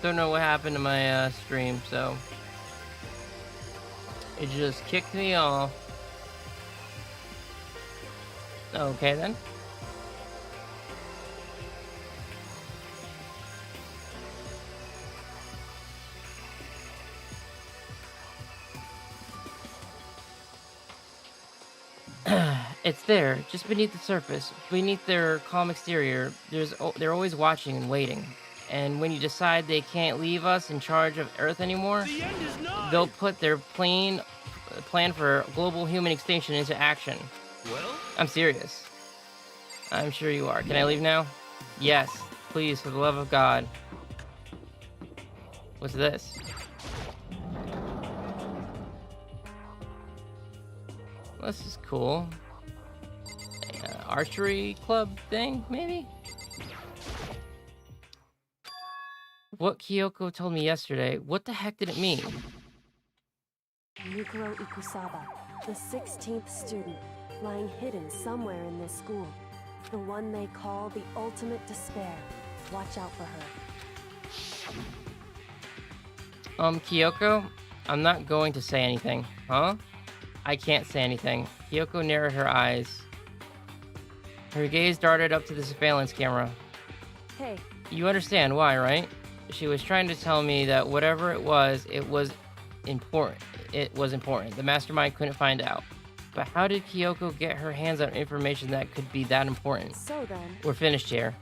Don't know what happened to my stream, so it just kicked me off. Okay then. It's there, just beneath the surface, beneath their calm exterior. They're always watching and waiting. And when you decide they can't leave us in charge of Earth anymore, The end is they'll nigh. put their plan for global human extinction into action. Well, I'm serious. I'm sure you are. Can I leave now? Yes, please, for the love of God. What's this? This is cool. Archery club thing, maybe? What Kyoko told me yesterday, what the heck did it mean? Yukiro Ikusaba, the 16th student, lying hidden somewhere in this school. The one they call the ultimate despair. Watch out for her. Kyoko, I'm not going to say anything. Huh? I can't say anything. Kyoko narrowed her eyes. Her gaze darted up to the surveillance camera. Hey. You understand why, right? She was trying to tell me that whatever it was important. It was important. The mastermind couldn't find out. But how did Kyoko get her hands on information that could be that important? So then... We're finished here.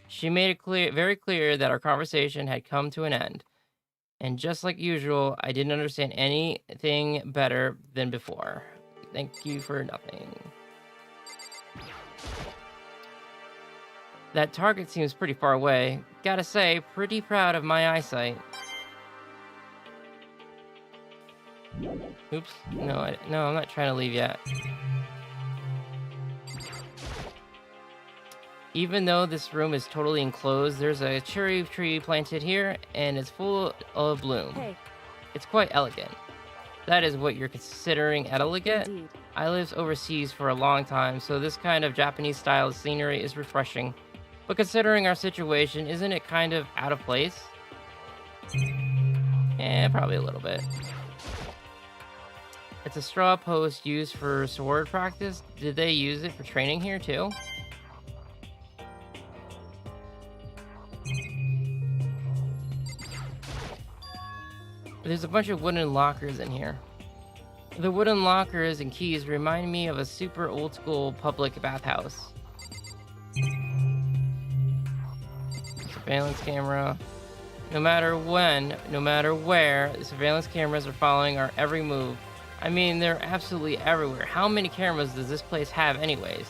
She made it very clear that our conversation had come to an end. And just like usual, I didn't understand anything better than before. Thank you for nothing. That target seems pretty far away. Gotta say, pretty proud of my eyesight. Oops. No, I'm not trying to leave yet. Even though this room is totally enclosed, there's a cherry tree planted here, and it's full of bloom. Hey. It's quite elegant. That is what you're considering elegant? Indeed. I lived overseas for a long time, so this kind of Japanese-style scenery is refreshing. But considering our situation, isn't it kind of out of place? Probably a little bit. It's a straw post used for sword practice. Did they use it for training here too? There's a bunch of wooden lockers in here. The wooden lockers and keys remind me of a super old school public bathhouse. Surveillance camera. No matter when, no matter where, the surveillance cameras are following our every move. I mean, they're absolutely everywhere. How many cameras does this place have anyways?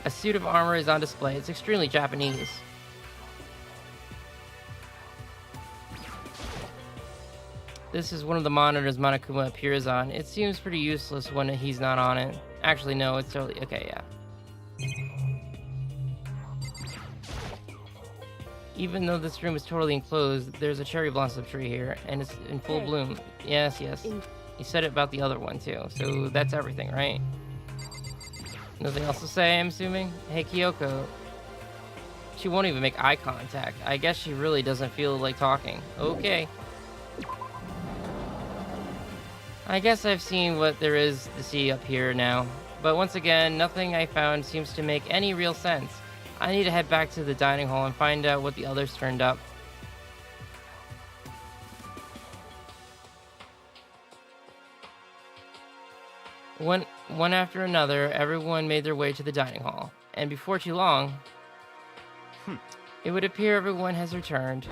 A suit of armor is on display. It's extremely Japanese. This is one of the monitors Monokuma appears on. It seems pretty useless when he's not on it. Actually, no, it's totally... Okay, yeah. Even though this room is totally enclosed, there's a cherry blossom tree here, and it's in full bloom. Yes. You said it about the other one, too. So that's everything, right? Nothing else to say, I'm assuming? Hey, Kyoko. She won't even make eye contact. I guess she really doesn't feel like talking. Okay. I guess I've seen what there is to see up here now. But once again, nothing I found seems to make any real sense. I need to head back to the dining hall and find out what the others turned up. One after another, everyone made their way to the dining hall. And before too long, it would appear everyone has returned.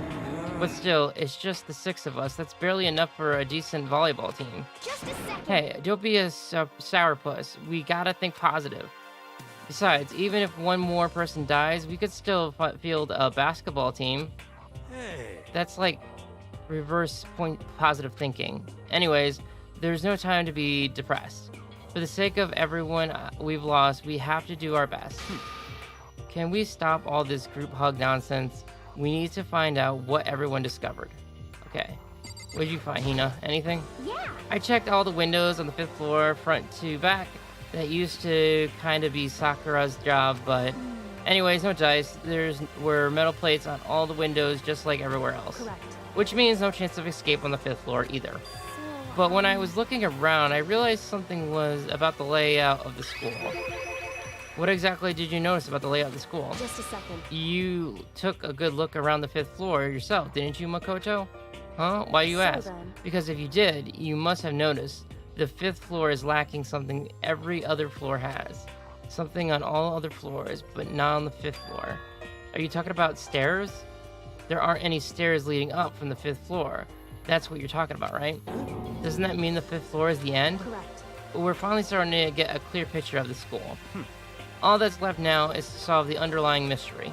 But still, it's just the 6 of us. That's barely enough for a decent volleyball team. Just a second. Hey, don't be a sourpuss. We gotta think positive. Besides, even if one more person dies, we could still field a basketball team. hey. That's like reverse point positive thinking. Anyways, there's no time to be depressed. For the sake of everyone we've lost, we have to do our best. Can we stop all this group hug nonsense? We need to find out what everyone discovered. Okay. What did you find, Hina? Anything? Yeah. I checked all the windows on the 5th floor, front to back. That used to kind of be Sakura's job, but anyways, no dice. Were metal plates on all the windows just like everywhere else. Correct. Which means no chance of escape on the 5th floor either. So, But when I was looking around, I realized something was about the layout of the school. What exactly did you notice about the layout of the school? just a second. You took a good look around the 5th floor yourself, didn't you, Makoto? Huh? Why you So ask? then- Because if you did, you must have noticed the 5th floor is lacking something every other floor has. Something on all other floors, but not on the 5th floor. Are you talking about stairs? There aren't any stairs leading up from the 5th floor. That's what you're talking about, right? Doesn't that mean the 5th floor is the end? Correct. We're finally starting to get a clear picture of the school. All that's left now is to solve the underlying mystery.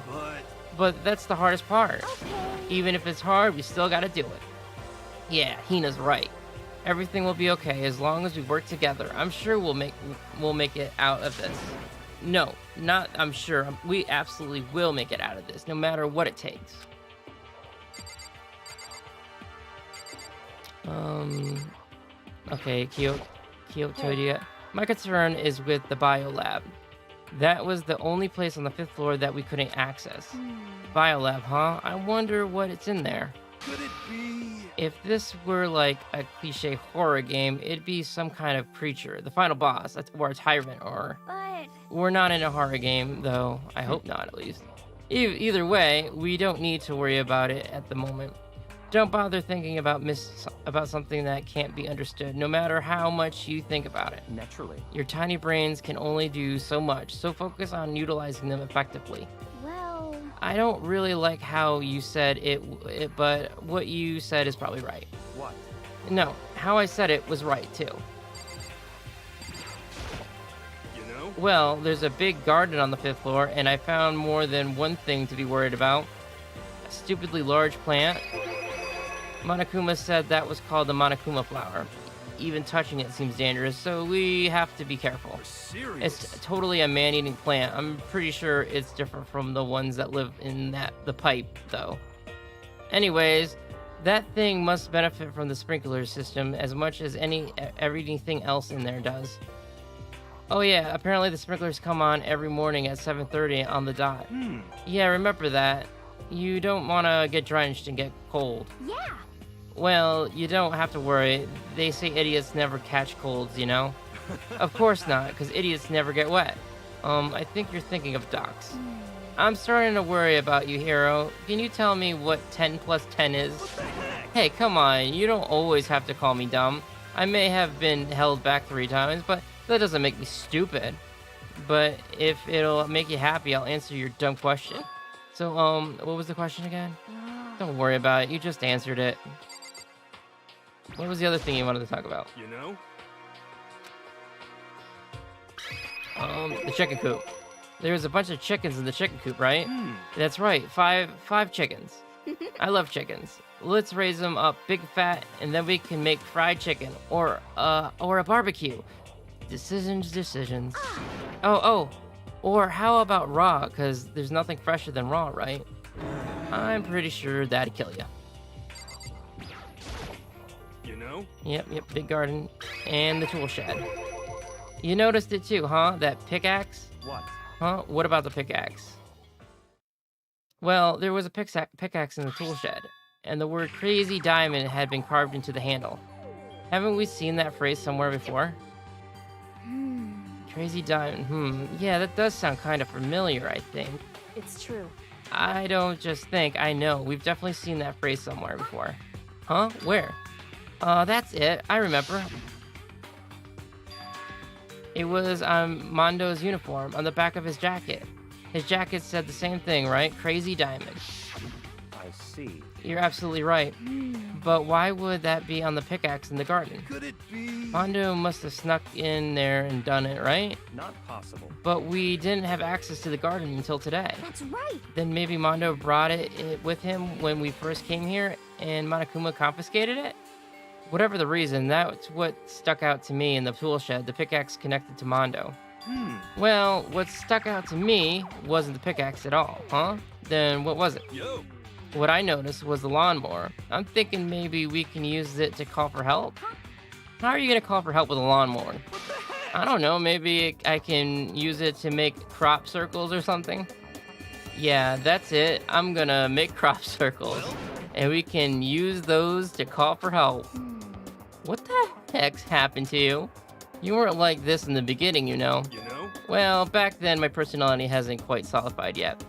But that's the hardest part. Okay. Even if it's hard, we still gotta do it. Yeah, Hina's right. Everything will be okay as long as we work together. I'm sure we'll make it out of this. No, not I'm sure. We absolutely will make it out of this, no matter what it takes. Okay, Kyoto, my concern is with the biolab. That was the only place on the 5th floor that we couldn't access. Biolab, huh? I wonder what it's in there. Could it be? If this were like a cliche horror game, it'd be some kind of creature, the final boss, or a tyrant, or... But We're not in a horror game, though. I hope not, at least. Either way, we don't need to worry about it at the moment. Don't bother thinking about something that can't be understood, no matter how much you think about it. Naturally. Your tiny brains can only do so much, so focus on utilizing them effectively. well, I don't really like how you said it, but what you said is probably right. What? No, how I said it was right, too. You know? Well, there's a big garden on the 5th floor, and I found more than one thing to be worried about. A stupidly large plant. Monokuma said that was called the Monokuma flower. Even touching it seems dangerous, so we have to be careful. You're serious? It's totally a man-eating plant. I'm pretty sure it's different from the ones that live in the pipe, though. Anyways, that thing must benefit from the sprinkler system as much as everything else in there does. Oh yeah, apparently the sprinklers come on every morning at 7:30 on the dot. Yeah, remember that. You don't want to get drenched and get cold. yeah. Well, you don't have to worry. They say idiots never catch colds, you know? Of course not, because idiots never get wet. I think you're thinking of ducks. I'm starting to worry about you, Hero. Can you tell me what 10 plus 10 is? Hey, come on. You don't always have to call me dumb. I may have been held back 3 times, but that doesn't make me stupid. But if it'll make you happy, I'll answer your dumb question. So, what was the question again? Don't worry about it. You just answered it. What was the other thing you wanted to talk about? You know? The chicken coop. There's a bunch of chickens in the chicken coop, right? That's right. Five chickens. I love chickens. Let's raise them up big fat, and then we can make fried chicken or a barbecue. Decisions. Oh. Or how about raw? Cause there's nothing fresher than raw, right? I'm pretty sure that'd kill you. You know? Yep, big garden. And the tool shed. You noticed it too, huh? That pickaxe? What? Huh? What about the pickaxe? Well, there was a pickaxe in the tool shed, and the word crazy diamond had been carved into the handle. Haven't we seen that phrase somewhere before? Crazy diamond, yeah, that does sound kind of familiar, I think. It's true. I don't just think, I know. We've definitely seen that phrase somewhere before. Huh? Where? That's it. I remember. It was on Mondo's uniform, on the back of his jacket. His jacket said the same thing, right? Crazy diamond. I see. You're absolutely right. But why would that be on the pickaxe in the garden? Could it be? Mondo must have snuck in there and done it, right? Not possible. But we didn't have access to the garden until today. That's right. Then maybe Mondo brought it with him when we first came here and Monokuma confiscated it? Whatever the reason, that's what stuck out to me in the tool shed, the pickaxe connected to Mondo. Well, what stuck out to me wasn't the pickaxe at all, huh? Then what was it? Yo! What I noticed was the lawnmower. I'm thinking maybe we can use it to call for help? How are you going to call for help with a lawnmower? What the heck? I don't know, maybe I can use it to make crop circles or something? Yeah, that's it. I'm gonna make crop circles. And we can use those to call for help. What the heck's happened to you? You weren't like this in the beginning, you know. You know? Well, back then my personality hasn't quite solidified yet.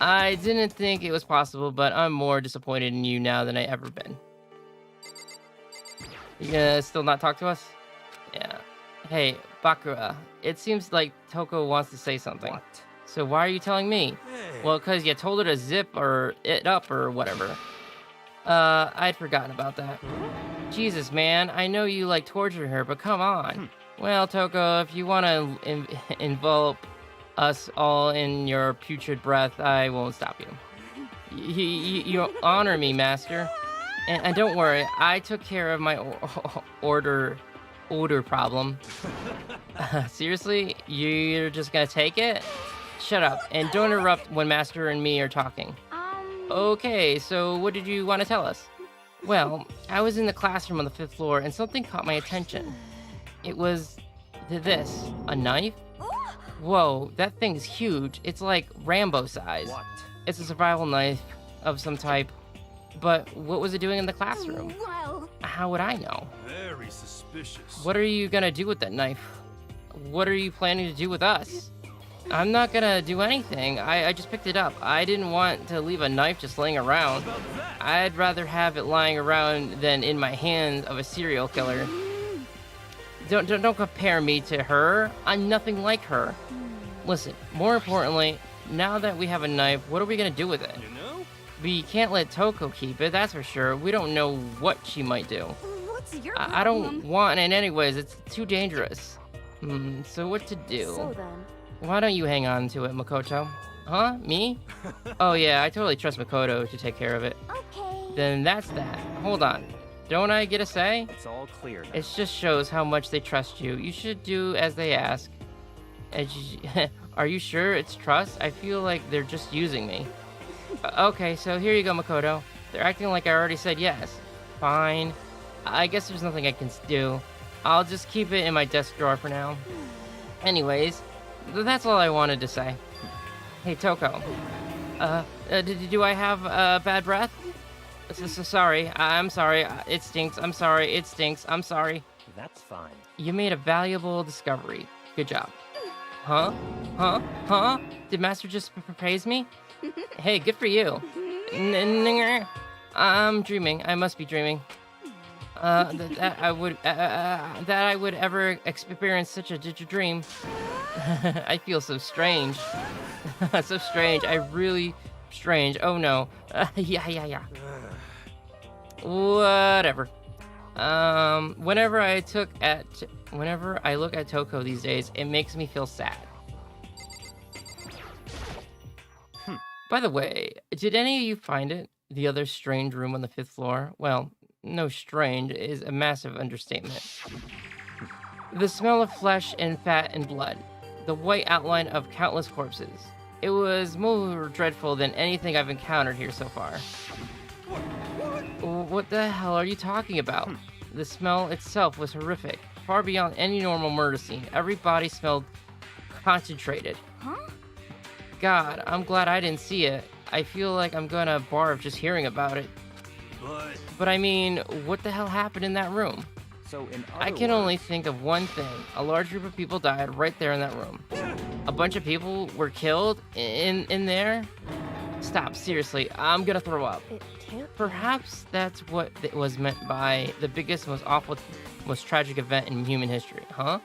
I didn't think it was possible, but I'm more disappointed in you now than I ever been. You gonna still not talk to us? Yeah. Hey, Bakura, it seems like Toko wants to say something. What? So why are you telling me? Hey. Well, because you told her to zip or it up or whatever. I'd forgotten about that. Jesus, man, I know you like torture her, but come on. Well, Toko, if you want to envelop us all in your putrid breath, I won't stop you. You honor me, master. And don't worry, I took care of my odor problem. Seriously? You're just gonna take it? Shut up, and don't interrupt when Master and me are talking. Okay, so what did you want to tell us? Well, I was in the classroom on the 5th floor, and something caught my attention. It was this, a knife? Whoa, that thing's huge. It's like Rambo size. What? It's a survival knife of some type. But what was it doing in the classroom? Well, How would I know? Very suspicious. What are you gonna do with that knife? What are you planning to do with us? I'm not gonna do anything. I just picked it up. I didn't want to leave a knife just laying around. I'd rather have it lying around than in my hands of a serial killer. Don't compare me to her. I'm nothing like her. Listen, more importantly, now that we have a knife, what are we gonna do with it? You know? We can't let Toko keep it, that's for sure. We don't know what she might do. what's your I don't want it anyways, it's too dangerous. So what to do? So then, Why don't you hang on to it, Makoto? Huh? Me? Oh yeah, I totally trust Makoto to take care of it. Okay. Then that's that. Hold on. Don't I get a say? It's all clear now. It just shows how much they trust you. You should do as they ask. Are you sure it's trust? I feel like they're just using me. Okay, so here you go, Makoto. They're acting like I already said yes. Fine. I guess there's nothing I can do. I'll just keep it in my desk drawer for now. Anyways, that's all I wanted to say. Hey, Toko. Do I have bad breath? Sorry. I'm sorry. It stinks. I'm sorry. It stinks. I'm sorry. That's fine. You made a valuable discovery. Good job. Huh? Huh? Did Master just praise me? Hey, good for you. I'm dreaming. I must be dreaming. That I would ever experience such a dream. I feel so strange. So strange. I really strange. Oh no. Yeah. Whatever. Whenever I look at Toko these days, it makes me feel sad. By the way, did any of you find it? The other strange room on the 5th floor? Well, no, strange is a massive understatement. The smell of flesh and fat and blood. The white outline of countless corpses. It was more dreadful than anything I've encountered here so far. What the hell are you talking about? The smell itself was horrific, far beyond any normal murder scene. Every body smelled concentrated. Huh? God, I'm glad I didn't see it. I feel like I'm gonna barf just hearing about it. But I mean, what the hell happened in that room? So in I other can only words- think of one thing. A large group of people died right there in that room. A bunch of people were killed in there? Stop, seriously, I'm gonna throw up. it can't. Perhaps that's what it was meant by the biggest, most awful, most tragic event in human history, huh?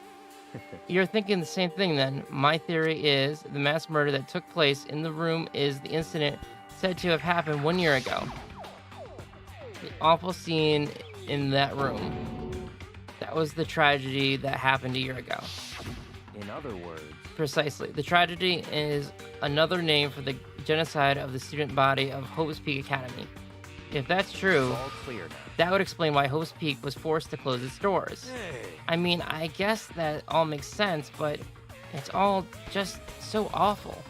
You're thinking the same thing then. My theory is the mass murder that took place in the room is the incident said to have happened 1 year ago. The awful scene in that room. That was the tragedy that happened a year ago. In other words, Precisely. The tragedy is another name for the genocide of the student body of Hope's Peak Academy. If that's true, it's all clear now. that would explain why Hope's Peak was forced to close its doors. Hey. I mean, I guess that all makes sense, but it's all just so awful.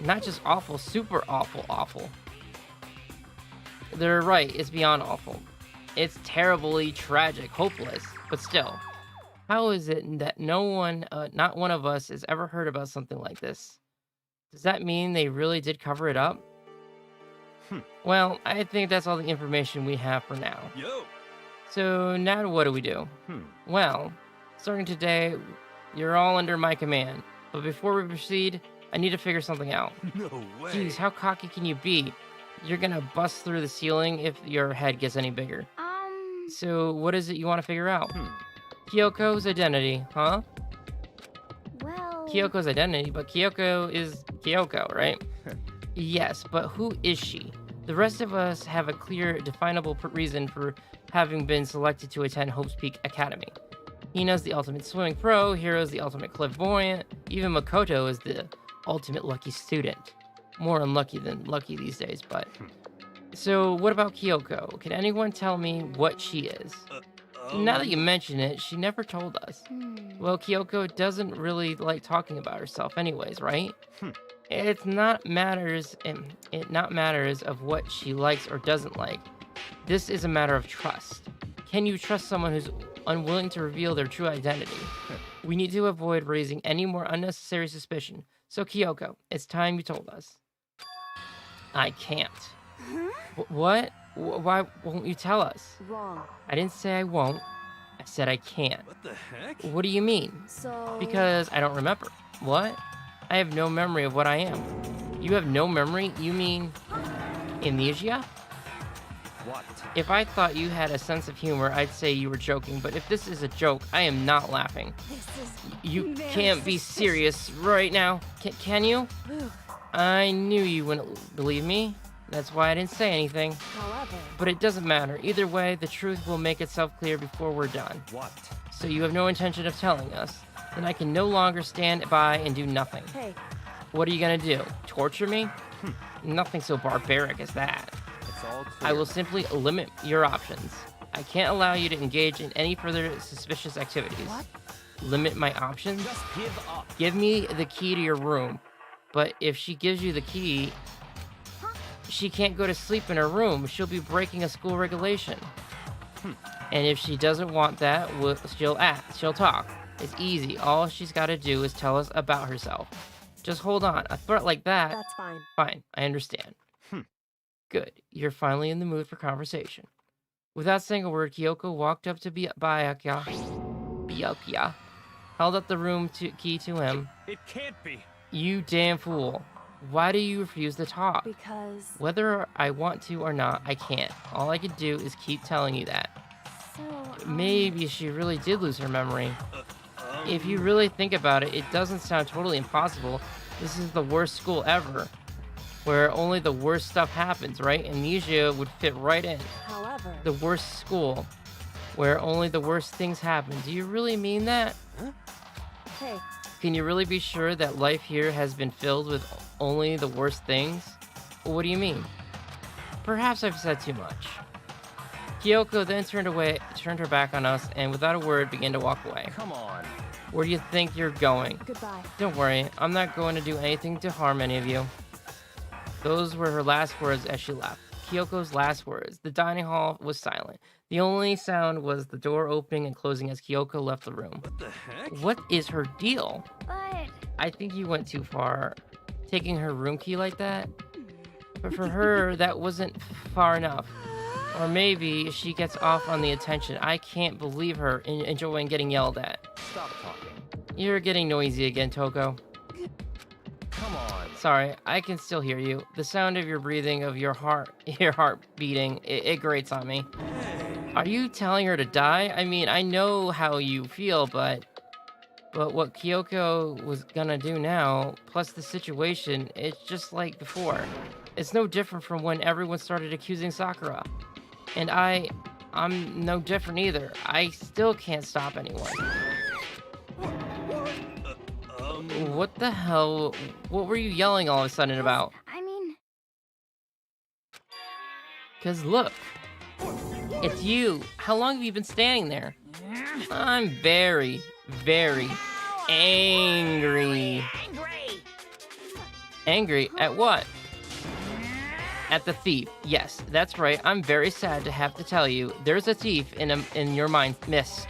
Not just awful, super awful. They're right, it's beyond awful. It's terribly tragic, hopeless, but still. How is it that no one, not one of us, has ever heard about something like this? Does that mean they really did cover it up? Well, I think that's all the information we have for now. Yo. So now what do? Well, starting today, you're all under my command. But before we proceed, I need to figure something out. No way. Jeez, how cocky can you be? You're gonna bust through the ceiling if your head gets any bigger. So what is it you want to figure out? Kyoko's identity, huh? Well... Kyoko's identity, but Kyoko is Kyoko, right? Yes, but who is she? The rest of us have a clear, definable reason for having been selected to attend Hope's Peak Academy. Hina's the ultimate swimming pro, Hiro's the ultimate clairvoyant, even Makoto is the ultimate lucky student. More unlucky than lucky these days, but... So, what about Kyoko? Can anyone tell me what she is? Now that you mention it, she never told us. Well, Kyoko doesn't really like talking about herself anyways, right? It not matters of what she likes or doesn't like. This is a matter of trust. Can you trust someone who's unwilling to reveal their true identity? We need to avoid raising any more unnecessary suspicion. So Kyoko, it's time you told us. I can't. What? Why won't you tell us? Wrong. I didn't say I won't. I said I can't. What the heck? What do you mean? So... Because I don't remember. What? I have no memory of what I am. You have no memory? You mean amnesia? What? If I thought you had a sense of humor, I'd say you were joking, but if this is a joke, I am not laughing. This is You very can't be serious right now. Can you? I knew you wouldn't believe me. That's why I didn't say anything. However... But it doesn't matter. Either way, the truth will make itself clear before we're done. What? So you have no intention of telling us. Then I can no longer stand by and do nothing. Hey, What are you gonna do? Torture me? Nothing so barbaric as that. It's all clear. I will simply limit your options. I can't allow you to engage in any further suspicious activities. what? Limit my options? Just give up. Give me the key to your room. But if she gives you the key, she can't go to sleep in her room. She'll be breaking a school regulation. And if she doesn't want that, she'll act. She'll talk. It's easy. All she's got to do is tell us about herself. Just hold on. A threat like that... That's fine. Fine, I understand. Good. You're finally in the mood for conversation. Without saying a word, Kyoko walked up to Byakuya, held up the room key to him. It can't be. You damn fool. Why do you refuse to talk? Because... Whether I want to or not, I can't. All I can do is keep telling you that. So... Maybe she really did lose her memory. If you really think about it, it doesn't sound totally impossible. This is the worst school ever, where only the worst stuff happens, right? Amnesia would fit right in. However... The worst school, where only the worst things happen. Do you really mean that? Hey, Can you really be sure that life here has been filled with only the worst things? What do you mean? Perhaps I've said too much. Kyoko then turned her back on us, and without a word began to walk away. Come on. Where do you think you're going? goodbye. Don't worry, I'm not going to do anything to harm any of you. Those were her last words as she left. Kyoko's last words. The dining hall was silent. The only sound was the door opening and closing as Kyoko left the room. What the heck? What is her deal? But... I think you went too far, taking her room key like that. But for her, that wasn't far enough. Or maybe she gets off on the attention. I can't believe her enjoying getting yelled at. Stop talking. You're getting noisy again, Toko. Come on. Sorry, I can still hear you. The sound of your breathing, of your heart beating, it grates on me. Are you telling her to die? I mean, I know how you feel, but what Kyoko was gonna do now, plus the situation, it's just like before. It's no different from when everyone started accusing Sakura. And I'm no different either. I still can't stop anyone. What the hell? What were you yelling all of a sudden about? I mean... 'Cause look, it's you. How long have you been standing there? I'm very, very angry. Angry at what? At the thief. Yes, that's right. I'm very sad to have to tell you. There's a thief in your mind, mist.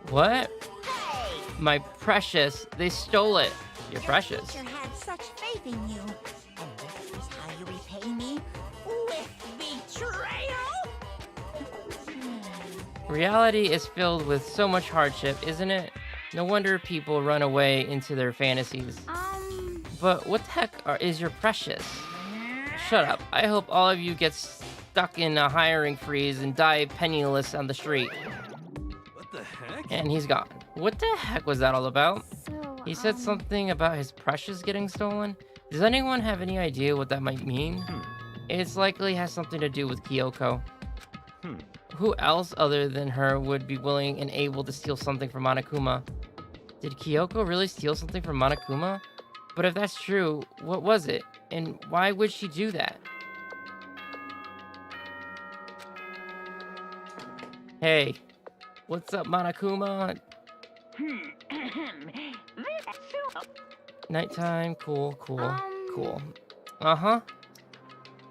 What? Hey! My precious. They stole it. You're precious. Your teacher had such faith in you. And this is how you repay me? With betrayal? Reality is filled with so much hardship, isn't it? No wonder people run away into their fantasies. But what the heck is your precious? Shut up. I hope all of you get stuck in a hiring freeze and die penniless on the street. What the heck? And he's gone. What the heck was that all about? So, He said something about his precious getting stolen. Does anyone have any idea what that might mean? It's likely has something to do with Kyoko. Who else other than her would be willing and able to steal something from Monokuma? Did Kyoko really steal something from Monokuma? But if that's true, what was it? And why would she do that? Hey, what's up, Monokuma? Nighttime, cool. Uh-huh.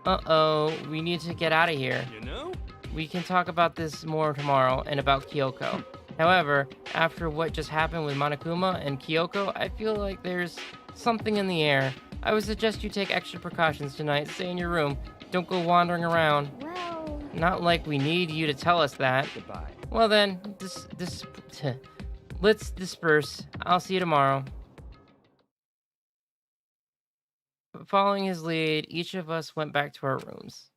Uh-oh, we need to get out of here. You know? We can talk about this more tomorrow and about Kyoko. However, after what just happened with Monokuma and Kyoko, I feel like there's something in the air. I would suggest you take extra precautions tonight. Stay in your room. Don't go wandering around. well, Not like we need you to tell us that. Goodbye. Well then, let's disperse. I'll see you tomorrow. Following his lead, each of us went back to our rooms.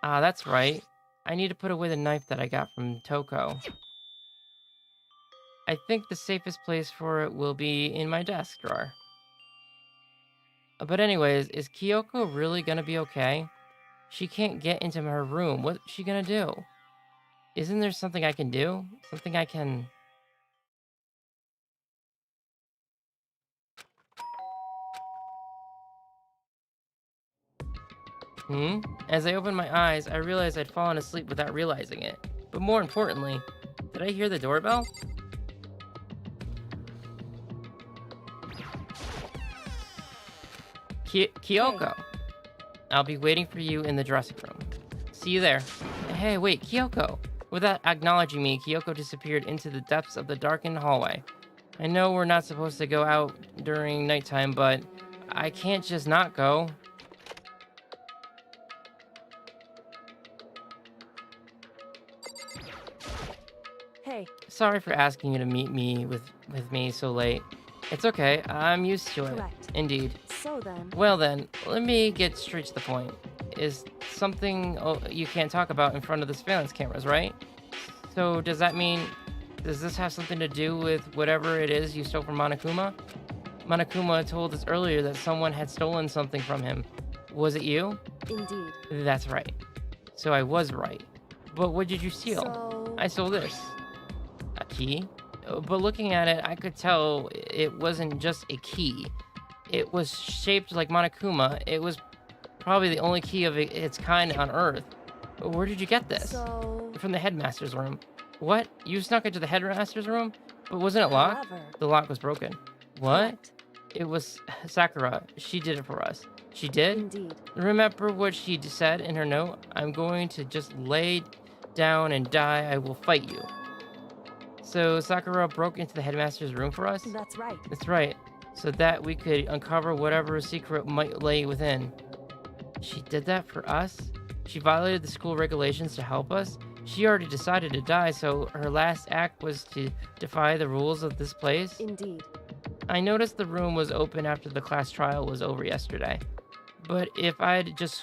Ah, that's right. I need to put away the knife that I got from Toko. I think the safest place for it will be in my desk drawer. But anyways, is Kyoko really gonna be okay? She can't get into her room. What's she gonna do? Isn't there something I can do? Something I can... As I opened my eyes, I realized I'd fallen asleep without realizing it. But more importantly, did I hear the doorbell? Kyoko! I'll be waiting for you in the dressing room. See you there. Hey, wait, Kyoko! Without acknowledging me, Kyoko disappeared into the depths of the darkened hallway. I know we're not supposed to go out during nighttime, but I can't just not go. hey, Sorry for asking you to meet me with me so late. It's okay, I'm used to it. Correct. Indeed. so then, Well then, let me get straight to the point. Is something you can't talk about in front of the surveillance cameras, right? So does that mean, does this have something to do with whatever it is you stole from Monokuma? Monokuma told us earlier that someone had stolen something from him. Was it you? indeed. That's right. So I was right. But what did you steal? So, I stole this. A key? But looking at it, I could tell it wasn't just a key. It was shaped like Monokuma. It was probably the only key of its kind on Earth. Where did you get this? so, From the headmaster's room. What? You snuck into the headmaster's room? But wasn't it locked? however, The lock was broken. What? correct, It was Sakura. She did it for us. She did? indeed. Remember what she said in her note? I'm going to just lay down and die. I will fight you. So Sakura broke into the headmaster's room for us? That's right. That's right. So that we could uncover whatever secret might lay within. She did that for us? She violated the school regulations to help us? She already decided to die, so her last act was to defy the rules of this place? Indeed. I noticed the room was open after the class trial was over yesterday. But if I had just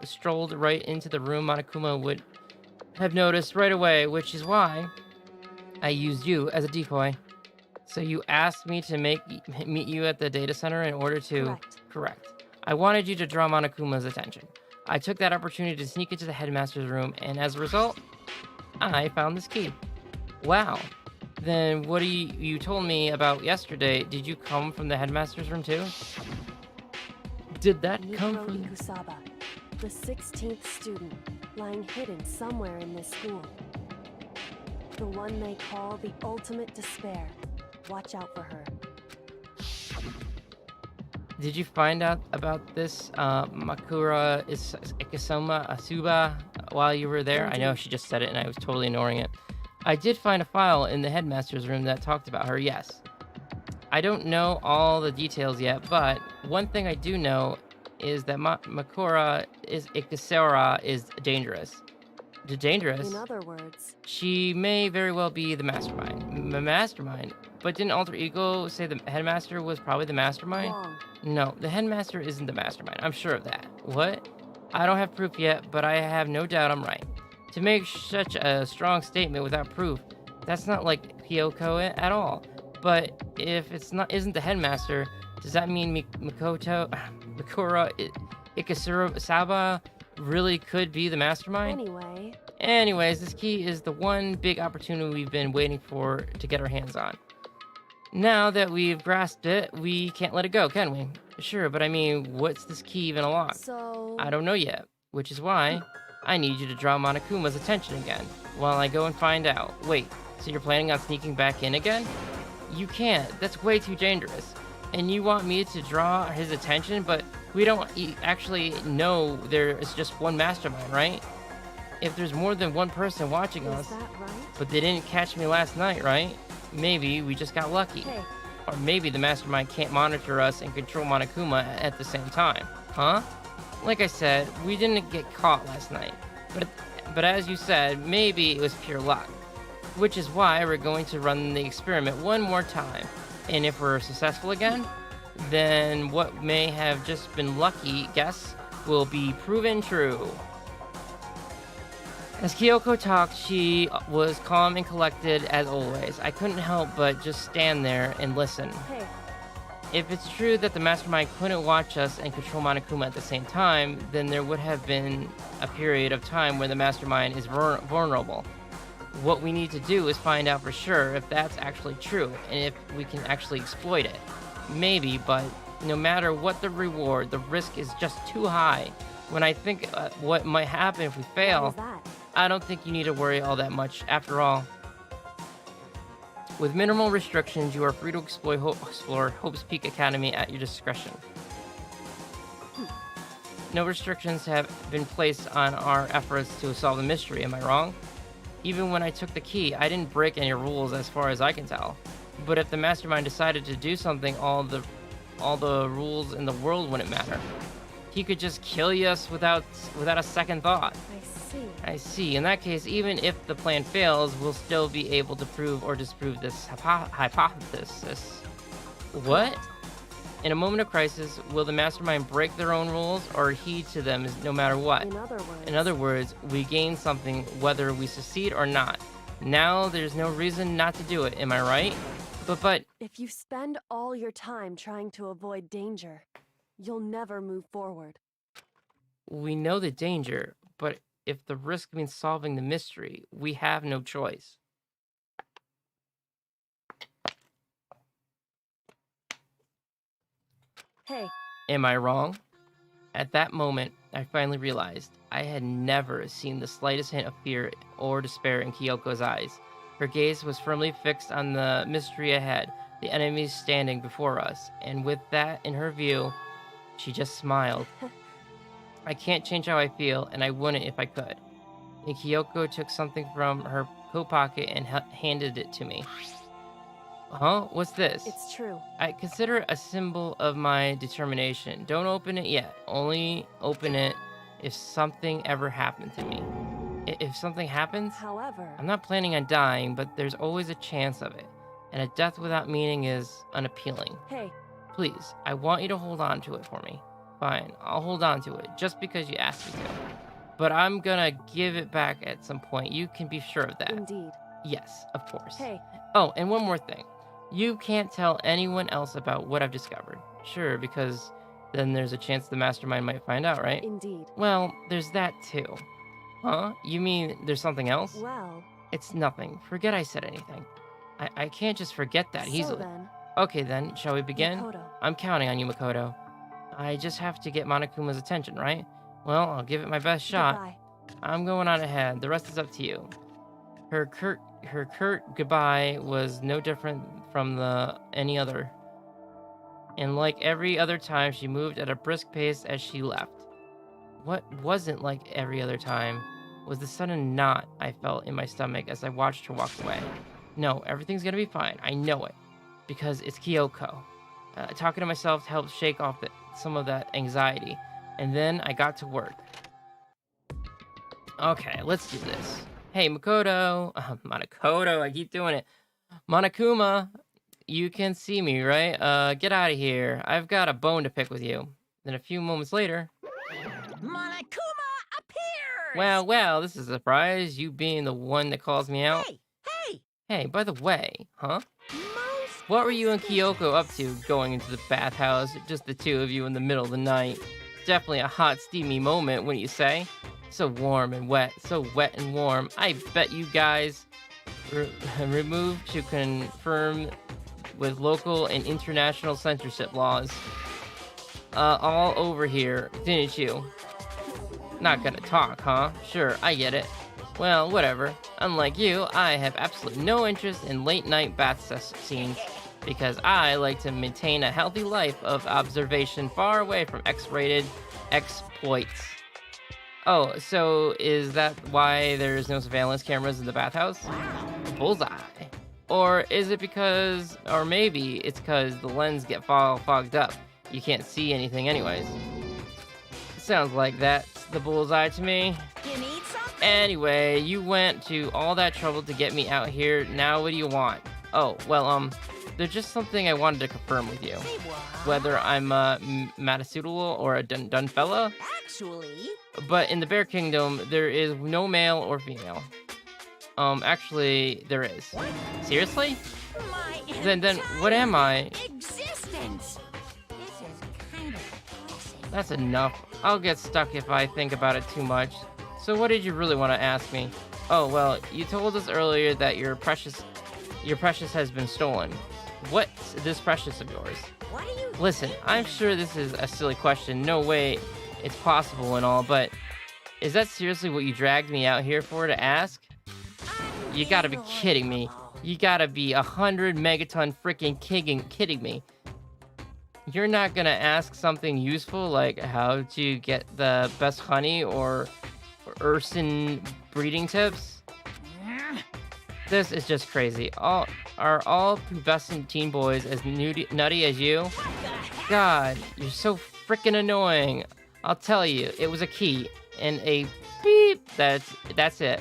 strolled right into the room, Monokuma would have noticed right away, which is why I used you as a decoy. So you asked me to meet you at the data center in order to... Correct. Correct. I wanted you to draw Monokuma's attention. I took that opportunity to sneak into the headmaster's room, and as a result, I found this key. Wow. Then what you told me about yesterday, did you come from the headmaster's room too? Did that come Mikuro from... Ikusaba, the 16th student, lying hidden somewhere in this school. The one they call the ultimate despair. Watch out for her. Did you find out about this Makura Ikisoma Asuba while you were there? I know she just said it and I was totally ignoring it. I did find a file in the headmaster's room that talked about her, yes. I don't know all the details yet, but one thing I do know is that Makura Ikasera is dangerous. Dangerous? In other words, She may very well be the mastermind. Mastermind? But didn't Alter Ego say the headmaster was probably the mastermind? wrong. No, the headmaster isn't the mastermind. I'm sure of that. What? I don't have proof yet, but I have no doubt I'm right. To make such a strong statement without proof, that's not like Kyoko at all. But if isn't the headmaster, does that mean Makura Ikasura Saba really could be the mastermind? Anyways, this key is the one big opportunity we've been waiting for to get our hands on. Now that we've grasped it, we can't let it go, can we? Sure, but I mean, what's this key even unlock? So... I don't know yet, which is why I need you to draw Monokuma's attention again, while I go and find out. Wait, so you're planning on sneaking back in again? You can't, that's way too dangerous. And you want me to draw his attention, but we don't actually know there is just one mastermind, right? If there's more than one person watching us, that right? but they didn't catch me last night, right? Maybe we just got lucky. Hey. Or maybe the mastermind can't monitor us and control Monokuma at the same time. Huh? Like I said, we didn't get caught last night. But as you said, maybe it was pure luck. Which is why we're going to run the experiment one more time. And if we're successful again, then what may have just been lucky guess will be proven true. As Kyoko talked, she was calm and collected as always. I couldn't help but just stand there and listen. Hey. If it's true that the mastermind couldn't watch us and control Monokuma at the same time, then there would have been a period of time where the mastermind is vulnerable. What we need to do is find out for sure if that's actually true and if we can actually exploit it. Maybe, but no matter what the reward, the risk is just too high. When I think what might happen if we fail, What is that? I don't think you need to worry all that much. After all, with minimal restrictions, you are free to explore Hope's Peak Academy at your discretion. No restrictions have been placed on our efforts to solve the mystery, am I wrong? Even when I took the key, I didn't break any rules as far as I can tell. But if the mastermind decided to do something, all the rules in the world wouldn't matter. He could just kill us without a second thought. I see. In that case, even if the plan fails, we'll still be able to prove or disprove this hypothesis. What? In a moment of crisis, will the mastermind break their own rules or heed to them no matter what? In other words, we gain something whether we succeed or not. Now there's no reason not to do it, am I right? But... If you spend all your time trying to avoid danger, you'll never move forward. We know the danger, but if the risk means solving the mystery, we have no choice. Hey. Am I wrong? At that moment, I finally realized I had never seen the slightest hint of fear or despair in Kyoko's eyes. Her gaze was firmly fixed on the mystery ahead, the enemies standing before us, and with that in her view, she just smiled. I can't change how I feel, and I wouldn't if I could. And Kyoko took something from her coat pocket and handed it to me. Huh? What's this? It's true. I consider it a symbol of my determination. Don't open it yet. Only open it if something ever happened to me. If something happens? However... I'm not planning on dying, but there's always a chance of it. And a death without meaning is unappealing. Hey. Please, I want you to hold on to it for me. Fine, I'll hold on to it, just because you asked me to. But I'm gonna give it back at some point. You can be sure of that. Indeed. Yes, of course. Hey. Oh, and one more thing. You can't tell anyone else about what I've discovered. Sure, because then there's a chance the mastermind might find out, right? Indeed. Well, there's that too. Huh? You mean there's something else? Well... It's nothing. Forget I said anything. I can't just forget that easily. Then... Okay then, shall we begin? Makoto. I'm counting on you, Makoto. I just have to get Monokuma's attention, right? Well, I'll give it my best shot. Goodbye. I'm going on ahead. The rest is up to you. Her curt goodbye was no different from any other. And like every other time, she moved at a brisk pace as she left. What wasn't like every other time? was the sudden knot I felt in my stomach as I watched her walk away. No, everything's gonna be fine. I know it. Because it's Kyoko. Talking to myself helped shake off some of that anxiety. And then I got to work. Okay, let's do this. Hey, Makoto. Monakoto, I keep doing it. Monokuma, you can see me, right? Get out of here. I've got a bone to pick with you. Then a few moments later... Monokuma appears! Well, this is a surprise. You being the one that calls me out. Hey! Hey, by the way, huh? Most What were you and Kyoko up to going into the bathhouse? Just the two of you in the middle of the night. Definitely a hot, steamy moment, wouldn't you say? So warm and wet. So wet and warm. I bet you guys removed to confirm with local and international censorship laws. All over here, didn't you? Not gonna talk, huh? Sure, I get it. Well, whatever. Unlike you, I have absolutely no interest in late-night bath scenes because I like to maintain a healthy life of observation far away from X-rated exploits. Oh, so is that why there's no surveillance cameras in the bathhouse? Bullseye. Or is it because, or maybe it's because the lens get fogged up. You can't see anything anyways. Sounds like that's the bullseye to me. You need something? Anyway, you went to all that trouble to get me out here. Now what do you want? Oh, well, there's just something I wanted to confirm with you. Say what? Whether I'm a Matasudo or a dun fella. Actually... But in the Bear Kingdom, there is no male or female. Actually, there is. Seriously? My Then what am I? existence! This is kind of depressing. That's enough. I'll get stuck if I think about it too much. So what did you really want to ask me? Oh, well, you told us earlier that your precious has been stolen. What's this precious of yours? What do you Listen, I'm sure this is a silly question. No way it's possible and all, but is that seriously what you dragged me out here for to ask? You gotta be kidding me. You gotta be 100 megaton freaking kidding me. You're not gonna ask something useful like how to get the best honey or Urson breeding tips? This is just crazy. Are all pubescent teen boys as nutty as you? God, you're so freaking annoying. I'll tell you, it was a key and a beep. That's it.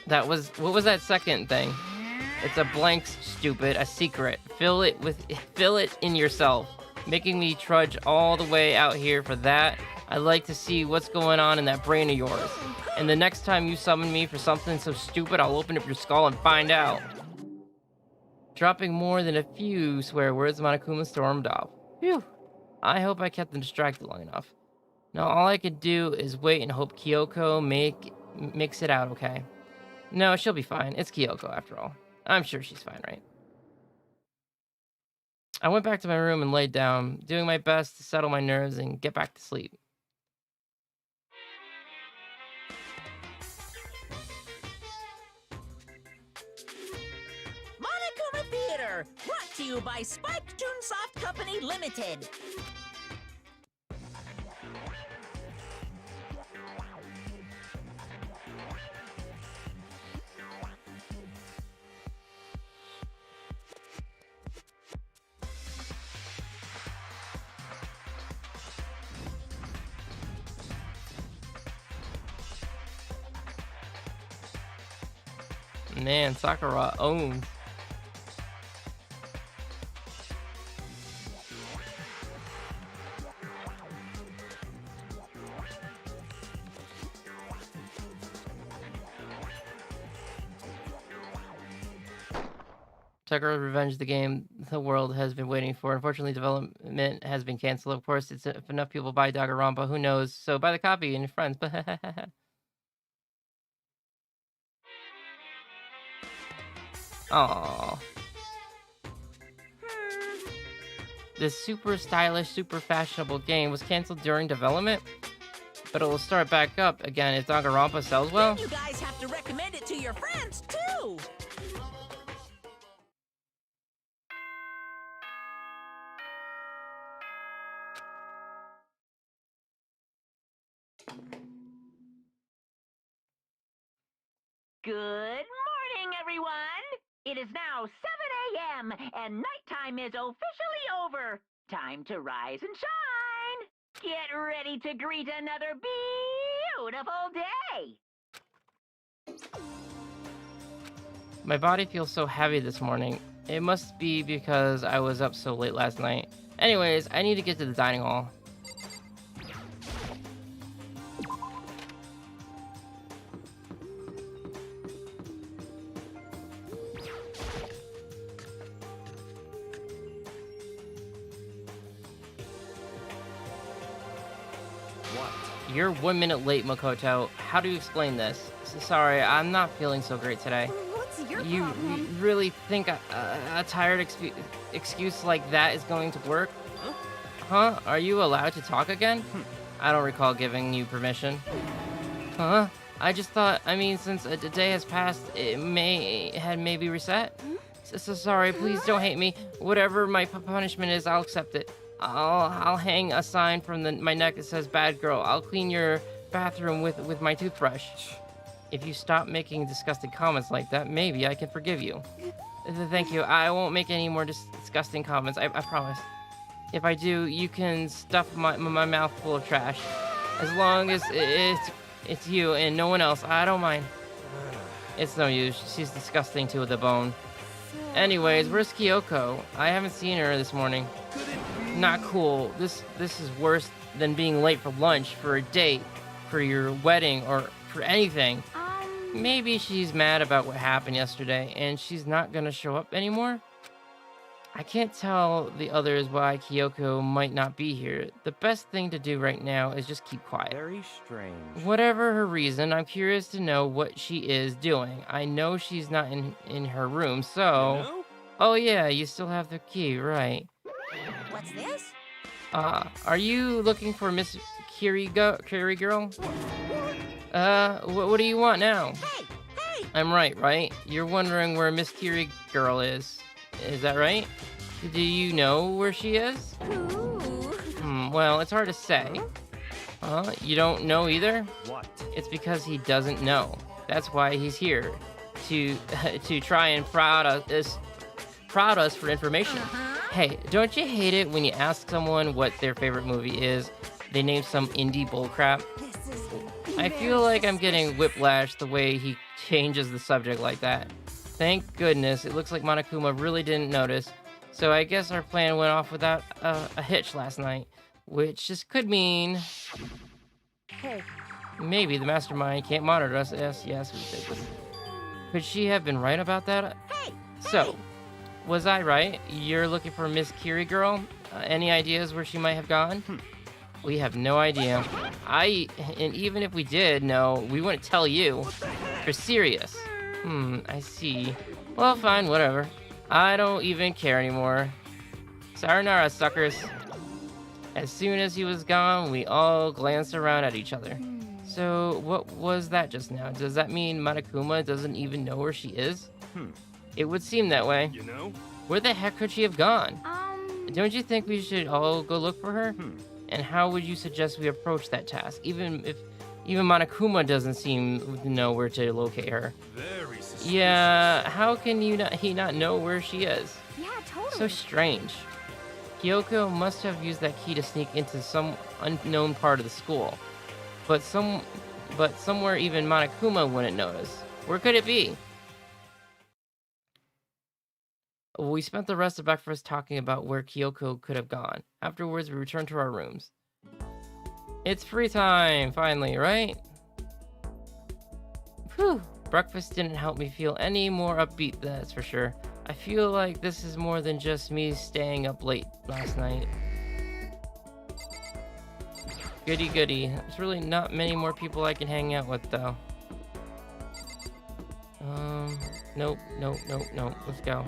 What was that second thing? It's a blank, stupid, a secret. Fill it in yourself. Making me trudge all the way out here for that. I'd like to see what's going on in that brain of yours. And the next time you summon me for something so stupid, I'll open up your skull and find out. Dropping more than a few swear words, Monokuma stormed off. Phew. I hope I kept them distracted long enough. Now all I could do is wait and hope Kyoko makes it out okay. No, she'll be fine. It's Kyoko after all. I'm sure she's fine, right? I went back to my room and laid down, doing my best to settle my nerves and get back to sleep. Monokuma Theater, brought to you by Spike Toonsoft Company Limited. Man, Sakura owns. Sakura's Revenge, the game the world has been waiting for. Unfortunately, development has been canceled. Of course, if enough people buy Danganronpa, who knows? So buy the copy and your friends. Aww. This super stylish, super fashionable game was canceled during development, but it will start back up again if Donganronpa sells well. Then you guys have to recommend it to your friends, too! Good morning, everyone. It is now 7 a.m. and nighttime is officially over. Time to rise and shine. Get ready to greet another beautiful day. My body feels so heavy this morning. It must be because I was up so late last night. Anyways, I need to get to the dining hall. What? You're 1 minute late, Makoto. How do you explain this? Sorry, I'm not feeling so great today. What's your You problem? really think a tired excuse like that is going to work? Huh? Are you allowed to talk again? I don't recall giving you permission. Huh? I just thought, since a day has passed, it had maybe reset. So sorry, please don't hate me. Whatever my punishment is, I'll accept it. I'll hang a sign from my neck that says "Bad Girl." I'll clean your bathroom with my toothbrush. If you stop making disgusting comments like that, maybe I can forgive you. Thank you. I won't make any more disgusting comments. I promise. If I do, you can stuff my mouth full of trash. As long as it's you and no one else, I don't mind. It's no use. She's disgusting to the bone. Anyways, where's Kyoko? I haven't seen her this morning. Not cool. This is worse than being late for lunch, for a date, for your wedding, or for anything. Maybe she's mad about what happened yesterday and she's not gonna show up anymore? I can't tell the others why Kyoko might not be here. The best thing to do right now is just keep quiet. Very strange. Whatever her reason, I'm curious to know what she is doing. I know she's not in her room, so... You know? Oh yeah, you still have the key, right. What's this? Are you looking for Miss Kiri girl? What do you want now? Hey! I'm right? You're wondering where Miss Kiri girl is. Is that right? Do you know where she is? Ooh. Well, it's hard to say. You don't know either? What? It's because he doesn't know. That's why he's here. To try and prod us for information. Hey, don't you hate it when you ask someone what their favorite movie is, they name some indie bullcrap? This is I feel like I'm getting whiplash the way he changes the subject like that. Thank goodness, it looks like Monokuma really didn't notice. So I guess our plan went off without a hitch last night. Which just could mean... Hey, maybe the mastermind can't monitor us. Yes, we did this. Could she have been right about that? Hey! So, was I right? You're looking for Miss Kiri girl? Any ideas where she might have gone? We have no idea. And even if we did know, we wouldn't tell you. You're serious. I see. Well, fine, whatever. I don't even care anymore. Sayonara, suckers. As soon as he was gone, we all glanced around at each other. So, what was that just now? Does that mean Monokuma doesn't even know where she is? It would seem that way. You know? Where the heck could she have gone? Don't you think we should all go look for her? And how would you suggest we approach that task? Even Monokuma doesn't seem to know where to locate her. Very suspicious. Yeah, how can he not know where she is? yeah, totally. So strange. Kyoko must have used that key to sneak into some unknown part of the school. But somewhere even Monokuma wouldn't notice. Where could it be? We spent the rest of breakfast talking about where Kyoko could have gone. Afterwards, we returned to our rooms. It's free time, finally, right? Whew. Breakfast didn't help me feel any more upbeat, that's for sure. I feel like this is more than just me staying up late last night. Goody. There's really not many more people I can hang out with, though. Nope. Let's go.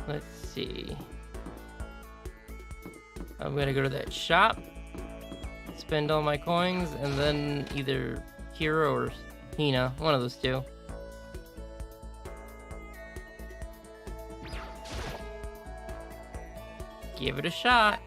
Let's see. I'm gonna go to that shop, spend all my coins, and then either Kira or Hina, one of those two. Give it a shot.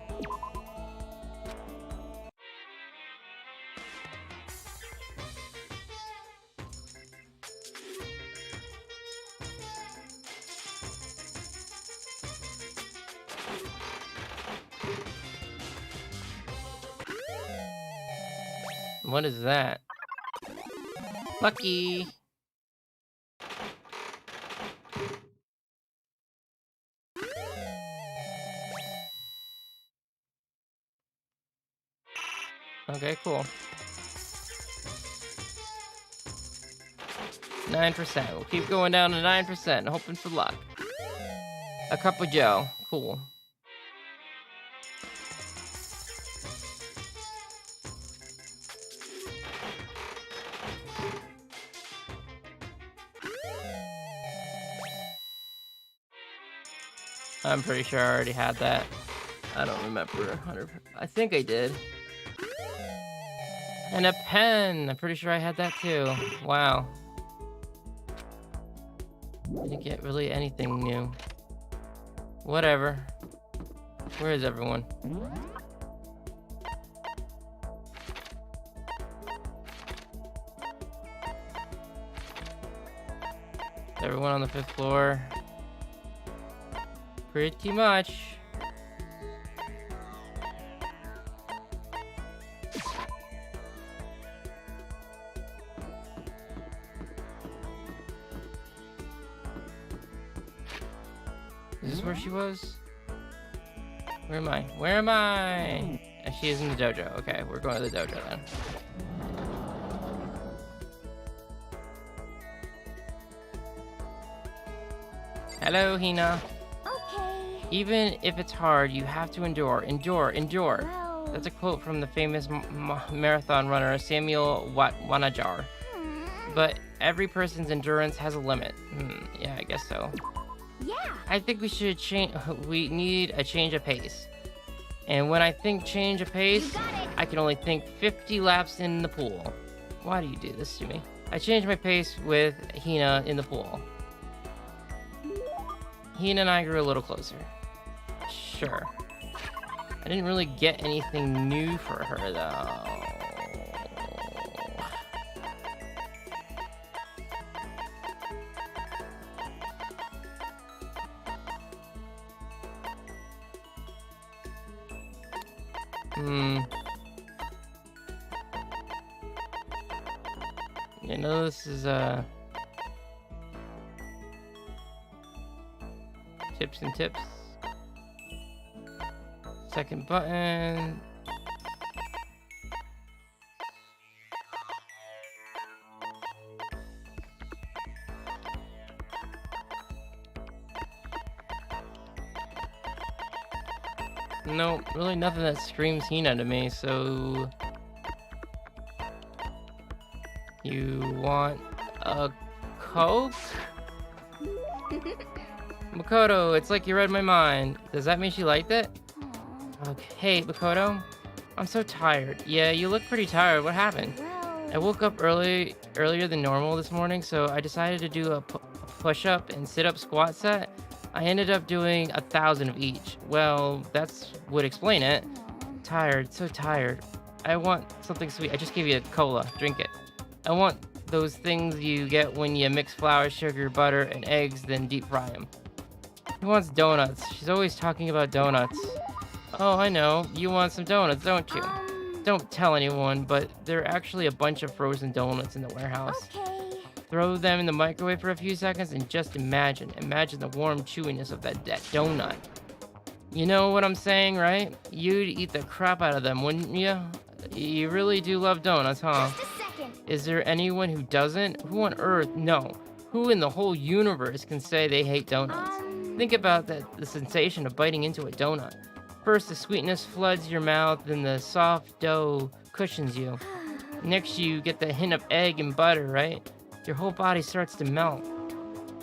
What is that? Lucky. Okay, cool. 9%. We'll keep going down to 9%, hoping for luck. A cup of Joe. Cool. I'm pretty sure I already had that. I don't remember 100%. I think I did. And a pen. I'm pretty sure I had that too. Wow. Didn't get really anything new. Whatever. Where is everyone? Everyone on the 5th floor. Pretty much. Is this where she was? Where am I? Where am I? She is in the dojo. Okay, we're going to the dojo then. Hello, Hina. Okay. Even if it's hard, you have to endure. Endure, endure. Well. That's a quote from the famous marathon runner Samuel Wanajar. But every person's endurance has a limit. Yeah, I guess so. Yeah. I think we should change. We need a change of pace. And when I think change of pace, I can only think 50 laps in the pool. Why do you do this to me? I changed my pace with Hina in the pool. Hina and I grew a little closer. Sure. I didn't really get anything new for her, though. You know, this is, tips and tips. Second button. No, really nothing that screams Hina to me, so... You want a Coke? Makoto, it's like you read my mind. Does that mean she liked it? Okay. Hey, Makoto. I'm so tired. Yeah, you look pretty tired. What happened? Well. I woke up earlier than normal this morning, so I decided to do a push-up and sit-up squat set. I ended up doing 1,000 of each. Well, that's would explain it. Tired, so tired. I want something sweet. I just gave you a cola. Drink it. I want those things you get when you mix flour, sugar, butter, and eggs, then deep fry them. Who wants donuts? She's always talking about donuts. Oh, I know. You want some donuts, don't you? Don't tell anyone, but there are actually a bunch of frozen donuts in the warehouse. Okay. Throw them in the microwave for a few seconds and just imagine the warm chewiness of that donut. You know what I'm saying, right? You'd eat the crap out of them, wouldn't you? You really do love donuts, huh? Just a second. Is there anyone who doesn't? Who on earth? No. Who in the whole universe can say they hate donuts? Think about the sensation of biting into a donut. First, the sweetness floods your mouth, then the soft dough cushions you. Next, you get the hint of egg and butter, right? Your whole body starts to melt.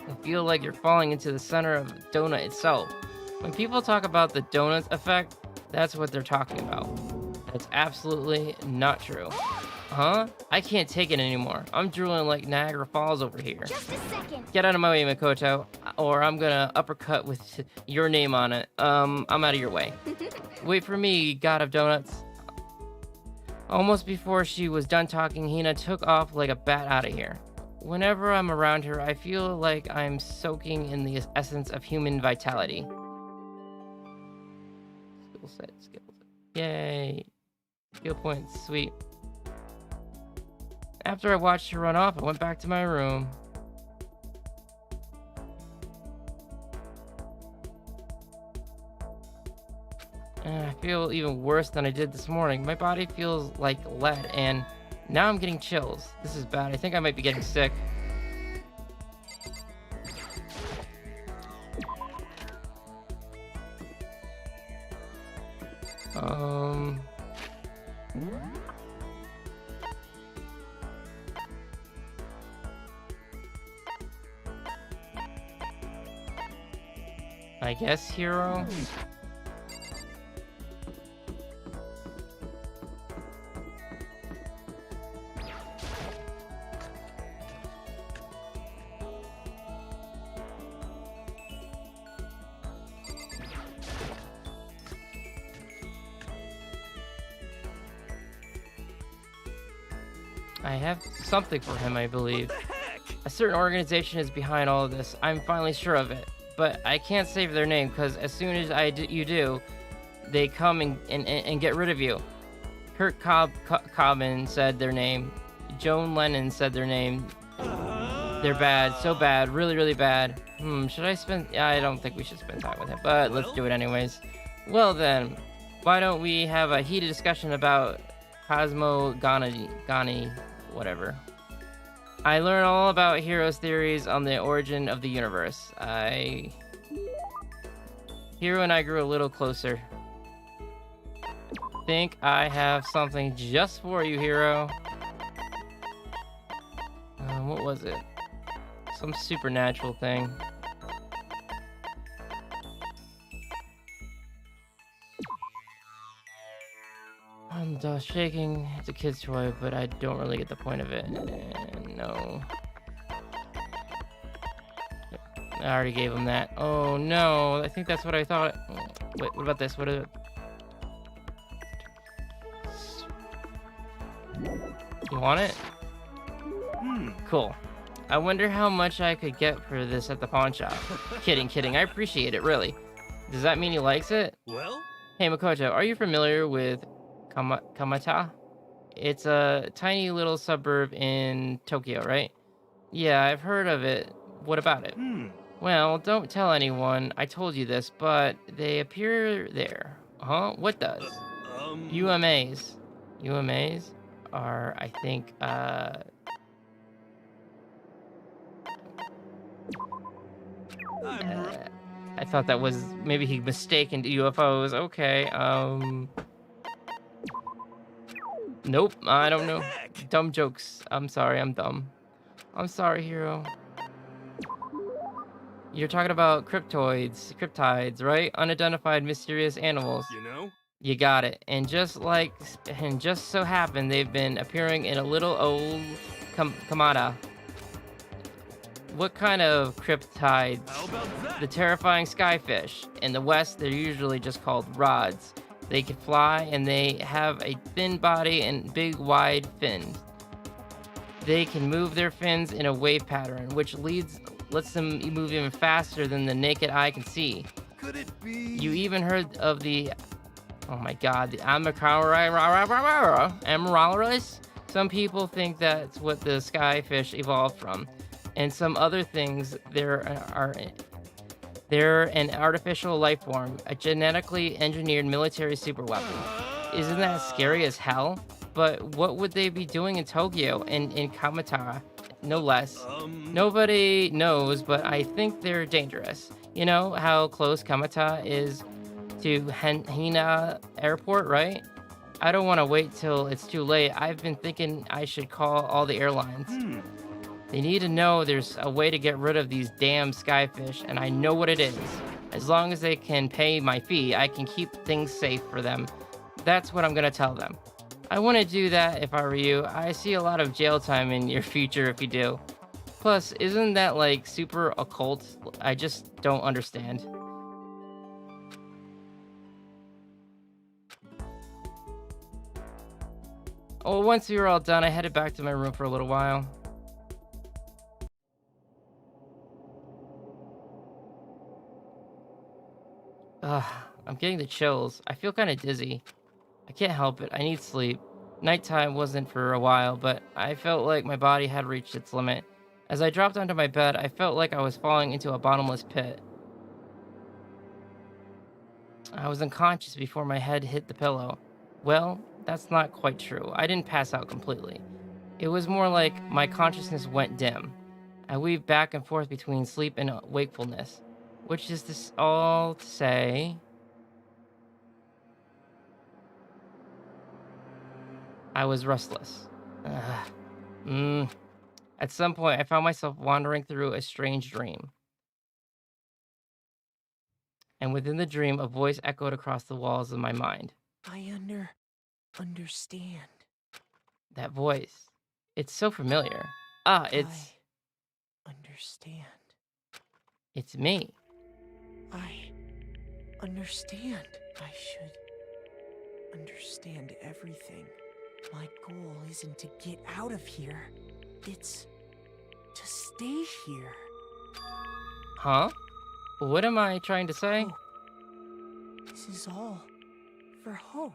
I feel like you're falling into the center of the donut itself. When people talk about the donuts effect, that's what they're talking about. That's absolutely not true. Huh? I can't take it anymore. I'm drooling like Niagara Falls over here. Just a second. Get out of my way, Makoto, or I'm gonna uppercut with your name on it. I'm out of your way. Wait for me, God of Donuts. Almost before she was done talking, Hina took off like a bat out of here. Whenever I'm around her, I feel like I'm soaking in the essence of human vitality. Skill set. Yay. Skill points, sweet. After I watched her run off, I went back to my room. I feel even worse than I did this morning. My body feels like lead, and now I'm getting chills. This is bad. I think I might be getting sick. I guess, hero? I have something for him, I believe. A certain organization is behind all of this. I'm finally sure of it. But I can't save their name, because as soon as you do, they come and get rid of you. Kurt Cobain said their name. Joan Lennon said their name. They're bad. So bad. Really, really bad. Should I spend... I don't think we should spend time with him, but let's do it anyways. Well then, why don't we have a heated discussion about Gani, whatever. I learned all about Hero's theories on the origin of the universe. Hero and I grew a little closer. Think I have something just for you, Hero. What was it? Some supernatural thing. I'm shaking. It's a kid's toy, but I don't really get the point of it. No. I already gave him that. Oh no, I think that's what I thought. Wait, what about this? What is it? You want it? Cool. I wonder how much I could get for this at the pawn shop. Kidding. I appreciate it, really. Does that mean he likes it? Well? Hey, Makoto, are you familiar with Kamata? It's a tiny little suburb in Tokyo, right? Yeah, I've heard of it. What about it? Well, don't tell anyone I told you this, but they appear there. Huh? What does? UMAs. UMAs are, I think, I thought that was, maybe he mistaken UFOs. Okay, nope, I don't know. Dumb jokes. I'm sorry, I'm dumb. I'm sorry, Hero. You're talking about cryptides, right? Unidentified mysterious animals. You know? You got it. And just so happened, they've been appearing in a little old Kamada. What kind of cryptides? How about that? The terrifying skyfish. In the West, they're usually just called rods. They can fly, and they have a thin body and big, wide fins. They can move their fins in a wave pattern, which lets them move even faster than the naked eye can see. Could it be? You even heard of the... Oh my god, the Amaralaris? Some people think that's what the skyfish evolved from. And some other things, they're an artificial life form, a genetically engineered military superweapon. Isn't that scary as hell? But what would they be doing in Tokyo and in Kamata? No less. Nobody knows, but I think they're dangerous. You know how close Kamata is to Hina Airport, right? I don't want to wait till it's too late. I've been thinking I should call all the airlines. They need to know there's a way to get rid of these damn skyfish, and I know what it is. As long as they can pay my fee, I can keep things safe for them. That's what I'm gonna tell them. I wouldn't do that if I were you. I see a lot of jail time in your future if you do. Plus, isn't that like super occult? I just don't understand. Oh, once we were all done, I headed back to my room for a little while. I'm getting the chills. I feel kind of dizzy. I can't help it. I need sleep. Nighttime wasn't for a while, but I felt like my body had reached its limit. As I dropped onto my bed, I felt like I was falling into a bottomless pit. I was unconscious before my head hit the pillow. Well, that's not quite true. I didn't pass out completely. It was more like my consciousness went dim. I weaved back and forth between sleep and wakefulness, which is all to say, I was restless. At some point, I found myself wandering through a strange dream. And within the dream, a voice echoed across the walls of my mind. I understand. That voice. It's so familiar. It's I understand. it's me. I understand. I should understand everything. My goal isn't to get out of here. It's to stay here. Huh? What am I trying to say? Hope. This is all for hope.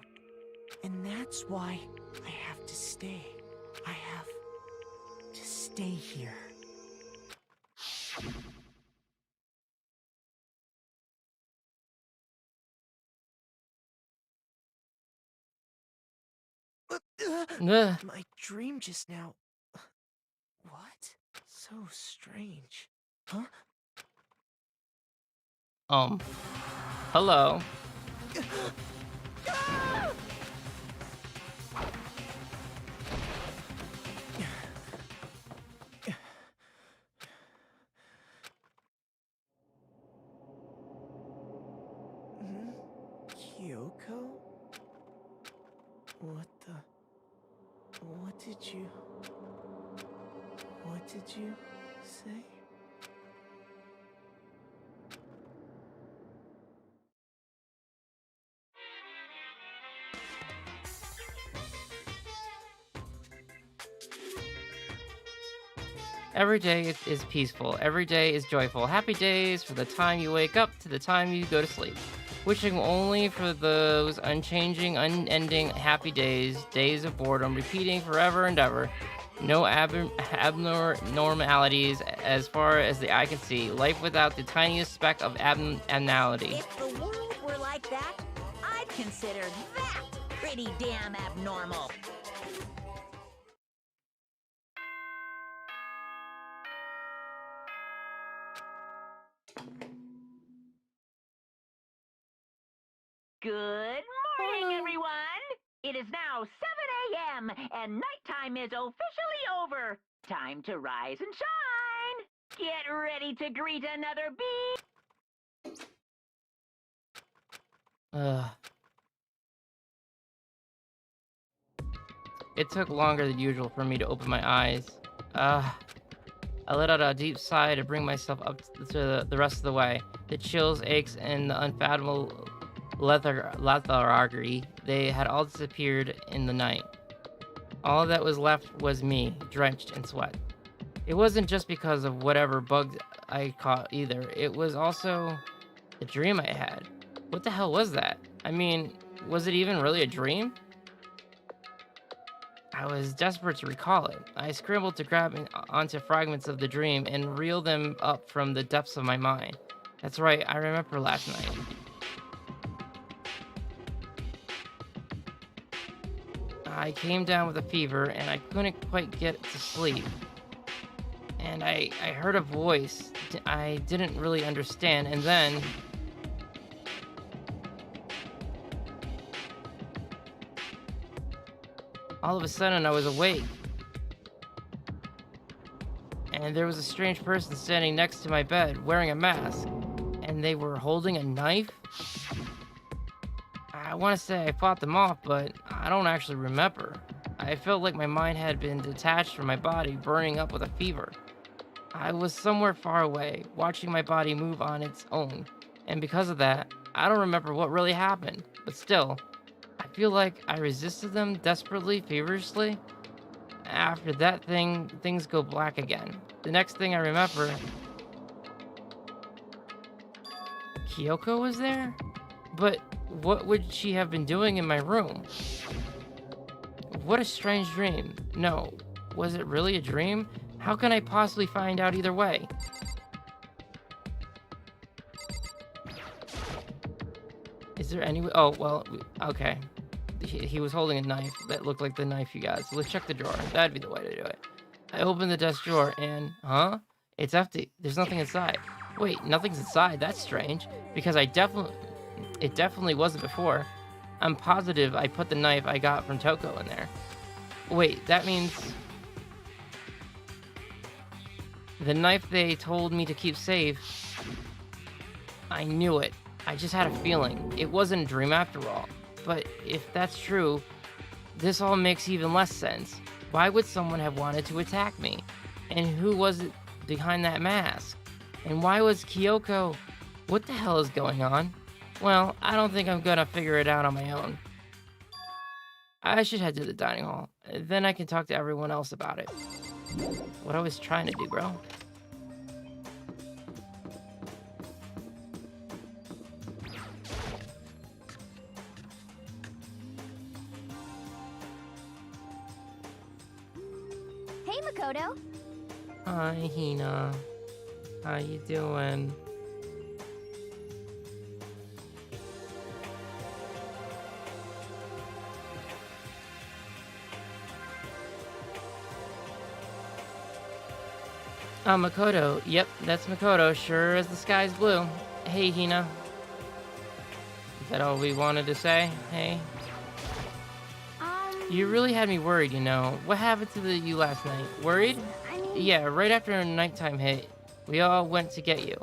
And that's why I have to stay. I have to stay here. Ugh. My dream just now. What? So strange. Huh? Hello. Kyoko? What did you say? Every day is peaceful. Every day is joyful. Happy days from the time you wake up to the time you go to sleep. Wishing only for those unchanging, unending happy days, days of boredom, repeating forever and ever. No abnormalities as far as the eye can see. Life without the tiniest speck of abnormality. If the world were like that, I'd consider that pretty damn abnormal. Good morning, everyone! It is now 7 a.m., and nighttime is officially over. Time to rise and shine! Get ready to greet another It took longer than usual for me to open my eyes. I let out a deep sigh to bring myself up to the rest of the way. The chills, aches, and the unfathomable lethargy, they had all disappeared in the night. All that was left was me, drenched in sweat. It wasn't just because of whatever bugs I caught either. It was also the dream I had. What the hell was that? I mean, was it even really a dream? I was desperate to recall it. I scrambled to grab onto fragments of the dream and reel them up from the depths of my mind. That's right, I remember last night. I came down with a fever and I couldn't quite get to sleep. And I heard a voice I didn't really understand, and then all of a sudden I was awake. And there was a strange person standing next to my bed wearing a mask. And they were holding a knife? I want to say I fought them off, but I don't actually remember. I felt like my mind had been detached from my body, burning up with a fever. I was somewhere far away, watching my body move on its own. And because of that, I don't remember what really happened. But still, I feel like I resisted them desperately, feverishly. After that things go black again. The next thing I remember, Kyoko was there? But what would she have been doing in my room? What a strange dream. No, was it really a dream? How can I possibly find out either way? Is there any way? Oh, well, okay. He was holding a knife that looked like the knife you got. So let's check the drawer. That'd be the way to do it. I opened the desk drawer and, huh? It's empty. There's nothing inside. Wait, nothing's inside? That's strange. Because it definitely wasn't before. I'm positive I put the knife I got from Toko in there. Wait, that means... the knife they told me to keep safe... I knew it. I just had a feeling. It wasn't a dream after all. But if that's true, this all makes even less sense. Why would someone have wanted to attack me? And who was it behind that mask? And why was Kyoko... What the hell is going on? Well, I don't think I'm gonna figure it out on my own. I should head to the dining hall. Then I can talk to everyone else about it. What I was trying to do, bro. Hey, Makoto. Hi, Hina. How you doing? Makoto. Yep, that's Makoto. Sure as the sky's blue. Hey, Hina. Is that all we wanted to say? Hey? You really had me worried, you know. What happened to you last night? Worried? I mean... Yeah, right after nighttime hit, we all went to get you.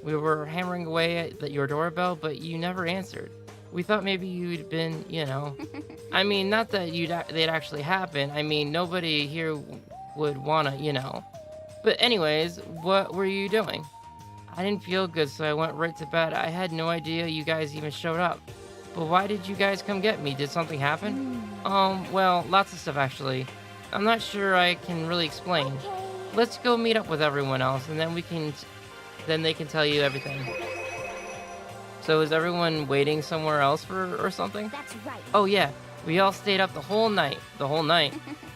We were hammering away at your doorbell, but you never answered. We thought maybe you'd been, you know... I mean, not that they'd actually happen. I mean, nobody here would wanna, you know... But anyways, what were you doing? I didn't feel good, so I went right to bed. I had no idea you guys even showed up. But why did you guys come get me? Did something happen? Well, lots of stuff actually. I'm not sure I can really explain. Okay. Let's go meet up with everyone else, and then they can tell you everything. So is everyone waiting somewhere else or something? That's right. Oh yeah, we all stayed up the whole night.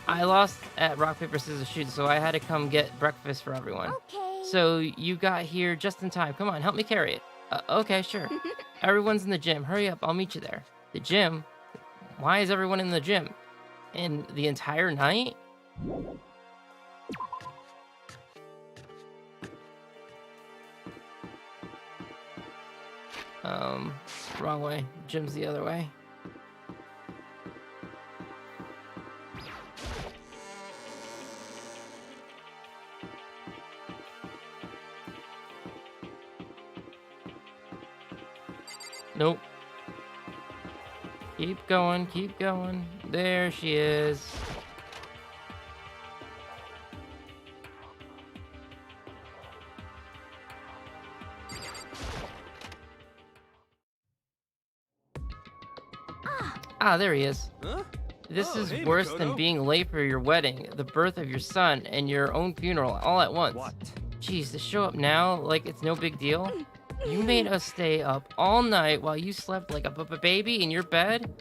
I lost at rock, paper, scissors, shoot, so I had to come get breakfast for everyone. Okay. So you got here just in time. Come on, help me carry it. Okay, sure. Everyone's in the gym. Hurry up, I'll meet you there. The gym? Why is everyone in the gym? And the entire night? Wrong way. Gym's the other way. Nope. Keep going, keep going. There she is. Ah, there he is. Huh? This is hey, worse Makoto. than being late for your wedding, the birth of your son, and your own funeral all at once. What? Jeez, to show up now like it's no big deal? You made us stay up all night while you slept like a baby in your bed?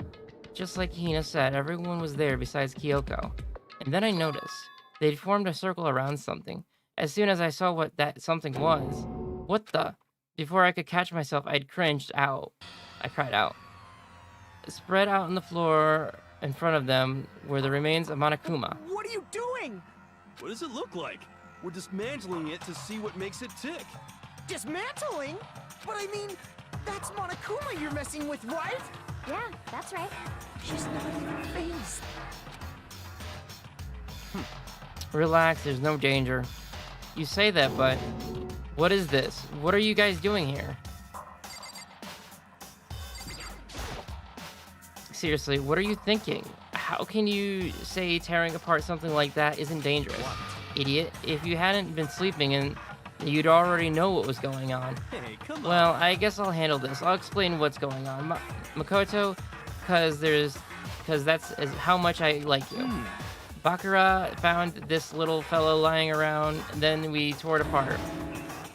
Just like Hina said, everyone was there besides Kyoko. And then I noticed, they'd formed a circle around something. As soon as I saw what that something was, what the? Before I could catch myself, I'd cringed out. I cried out. Spread out on the floor in front of them were the remains of Monokuma. What are you doing? What does it look like? We're dismantling it to see what makes it tick. Dismantling? But I mean, that's Monokuma you're messing with, right? Yeah, that's right. She's not even phased. Relax, there's no danger. You say that, but what is this? What are you guys doing here? Seriously, what are you thinking? How can you say tearing apart something like that isn't dangerous? Idiot. If you hadn't been sleeping and you'd already know what was going on. Hey, come on. Well, I guess I'll handle this. I'll explain what's going on. Makoto, cause that's how much I like you. Bakura found this little fellow lying around, and then we tore it apart.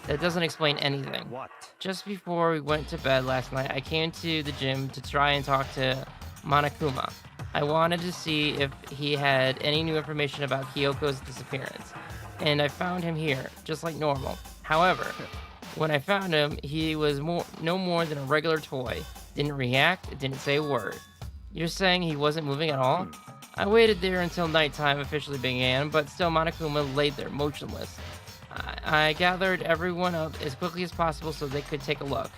That doesn't explain anything. What? Just before we went to bed last night, I came to the gym to try and talk to Monokuma. I wanted to see if he had any new information about Kyoko's disappearance, and I found him here, just like normal. However, when I found him, he was no more than a regular toy. Didn't react, didn't say a word. You're saying he wasn't moving at all? I waited there until nighttime officially began, but still Monokuma laid there, motionless. I gathered everyone up as quickly as possible so they could take a look.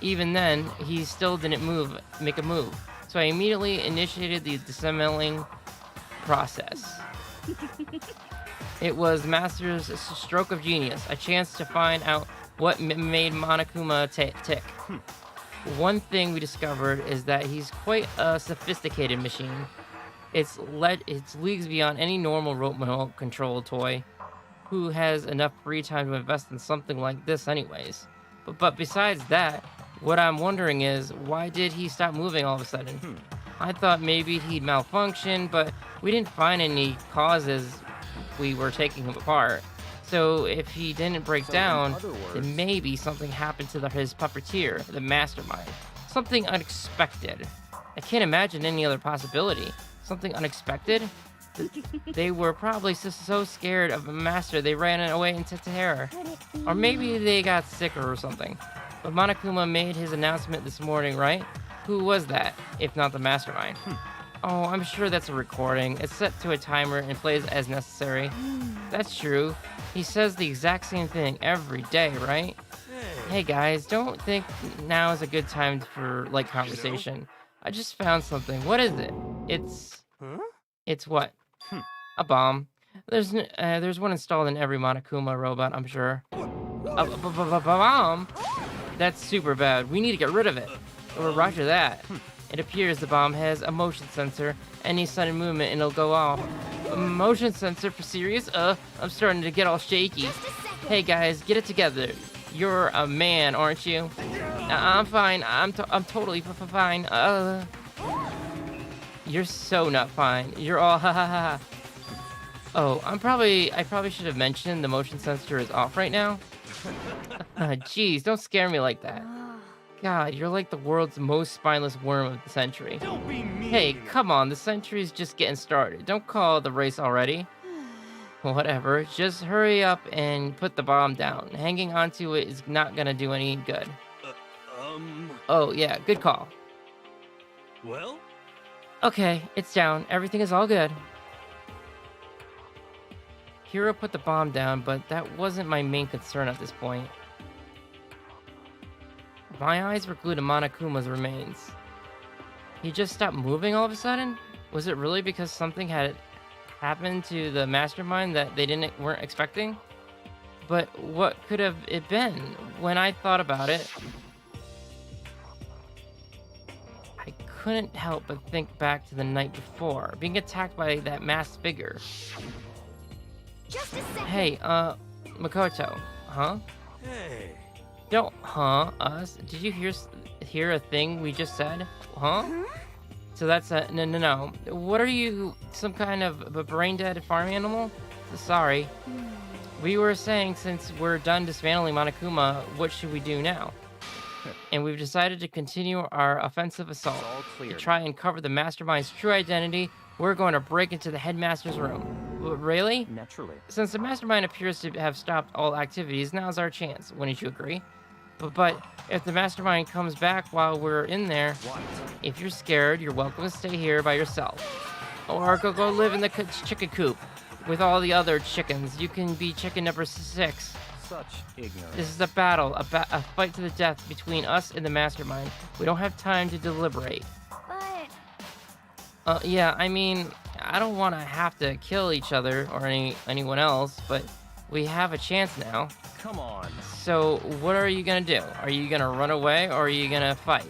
Even then, he still didn't make a move. So I immediately initiated the disassembling process. It was Master's stroke of genius, a chance to find out what made Monokuma tick. One thing we discovered is that he's quite a sophisticated machine. It's leagues beyond any normal remote control toy. Who has enough free time to invest in something like this anyways? But besides that, what I'm wondering is, why did he stop moving all of a sudden? I thought maybe he'd malfunctioned, but we didn't find any causes we were taking him apart. So if he didn't break down, then maybe something happened to his puppeteer, the mastermind. Something unexpected. I can't imagine any other possibility. Something unexpected? They were probably so scared of a master they ran away into terror. Or maybe they got sicker or something. But Monokuma made his announcement this morning, right? Who was that, if not the mastermind? Oh, I'm sure that's a recording. It's set to a timer and plays as necessary. That's true. He says the exact same thing every day, right? Hey guys, don't think now is a good time for light conversation. I just found something. What is it? It's what? A bomb. There's one installed in every Monokuma robot, I'm sure. A bomb? That's super bad. We need to get rid of it. Or roger that. It appears the bomb has a motion sensor. Any sudden movement and it'll go off. A motion sensor for serious? I'm starting to get all shaky. Hey guys, get it together. You're a man, aren't you? I'm fine. I'm totally fine. You're so not fine. You're all ha ha ha. Oh, I probably should have mentioned the motion sensor is off right now. Jeez, don't scare me like that. God, you're like the world's most spineless worm of the century. Don't be mean. Hey, come on, the century's just getting started. Don't call the race already. Whatever, just hurry up and put the bomb down. Hanging onto it is not gonna do any good. Oh, yeah, good call. Well? Okay, it's down. Everything is all good. Hiro put the bomb down, but that wasn't my main concern at this point. My eyes were glued to Monokuma's remains. He just stopped moving all of a sudden? Was it really because something had happened to the mastermind that they weren't expecting? But what could have it been? When I thought about it, I couldn't help but think back to the night before, being attacked by that masked figure. Just a second. Hey, Makoto, huh? Hey. Don't, us? Did you hear a thing we just said? Huh? So that's a, no. What are you, some kind of a brain-dead farm animal? Sorry. We were saying since we're done dismantling Monokuma, what should we do now? And we've decided to continue our offensive assault. All clear. To try and cover the mastermind's true identity, we're going to break into the headmaster's room. Really? Naturally. Since the mastermind appears to have stopped all activities, now's our chance. Wouldn't you agree? But if the mastermind comes back while we're in there, if you're scared, you're welcome to stay here by yourself. Or go live in the chicken coop with all the other chickens. You can be chicken number 6. Such ignorance. This is a battle, a fight to the death between us and the mastermind. We don't have time to deliberate. But... Yeah, I mean, I don't want to have to kill each other or anyone else, but we have a chance now. Come on. So, what are you gonna do? Are you gonna run away or are you gonna fight?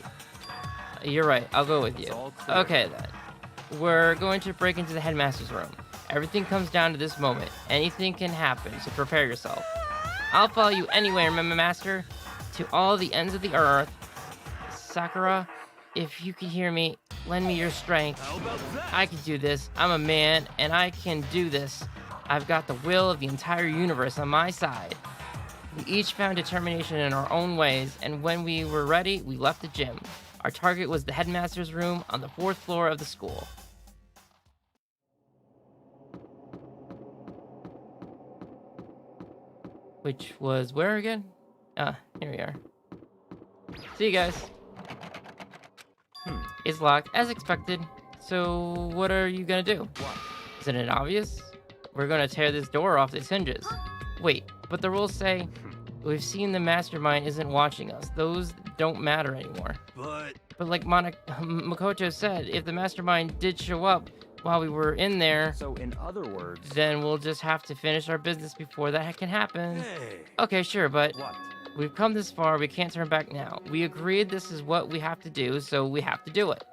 You're right, I'll go with you. all clear. Okay then. We're going to break into the headmaster's room. Everything comes down to this moment. Anything can happen, so prepare yourself. I'll follow you anywhere, master, to all the ends of the earth. Sakura, if you can hear me, lend me your strength. How about that? I can do this. I'm a man, and I can do this. I've got the will of the entire universe on my side. We each found determination in our own ways, and when we were ready, we left the gym. Our target was the headmaster's room on the 4th floor of the school. Which was where again? Ah, here we are. See you guys. It's locked, as expected. So, what are you gonna do? Isn't it obvious? We're gonna tear this door off its hinges. Wait, but the rules say we've seen the mastermind isn't watching us. Those don't matter anymore. But like Makoto said, if the mastermind did show up while we were in there, So, in other words, then we'll just have to finish our business before that can happen. Hey. Okay, sure, but what? we've come this far, we can't turn back now. We agreed this is what we have to do, so we have to do it.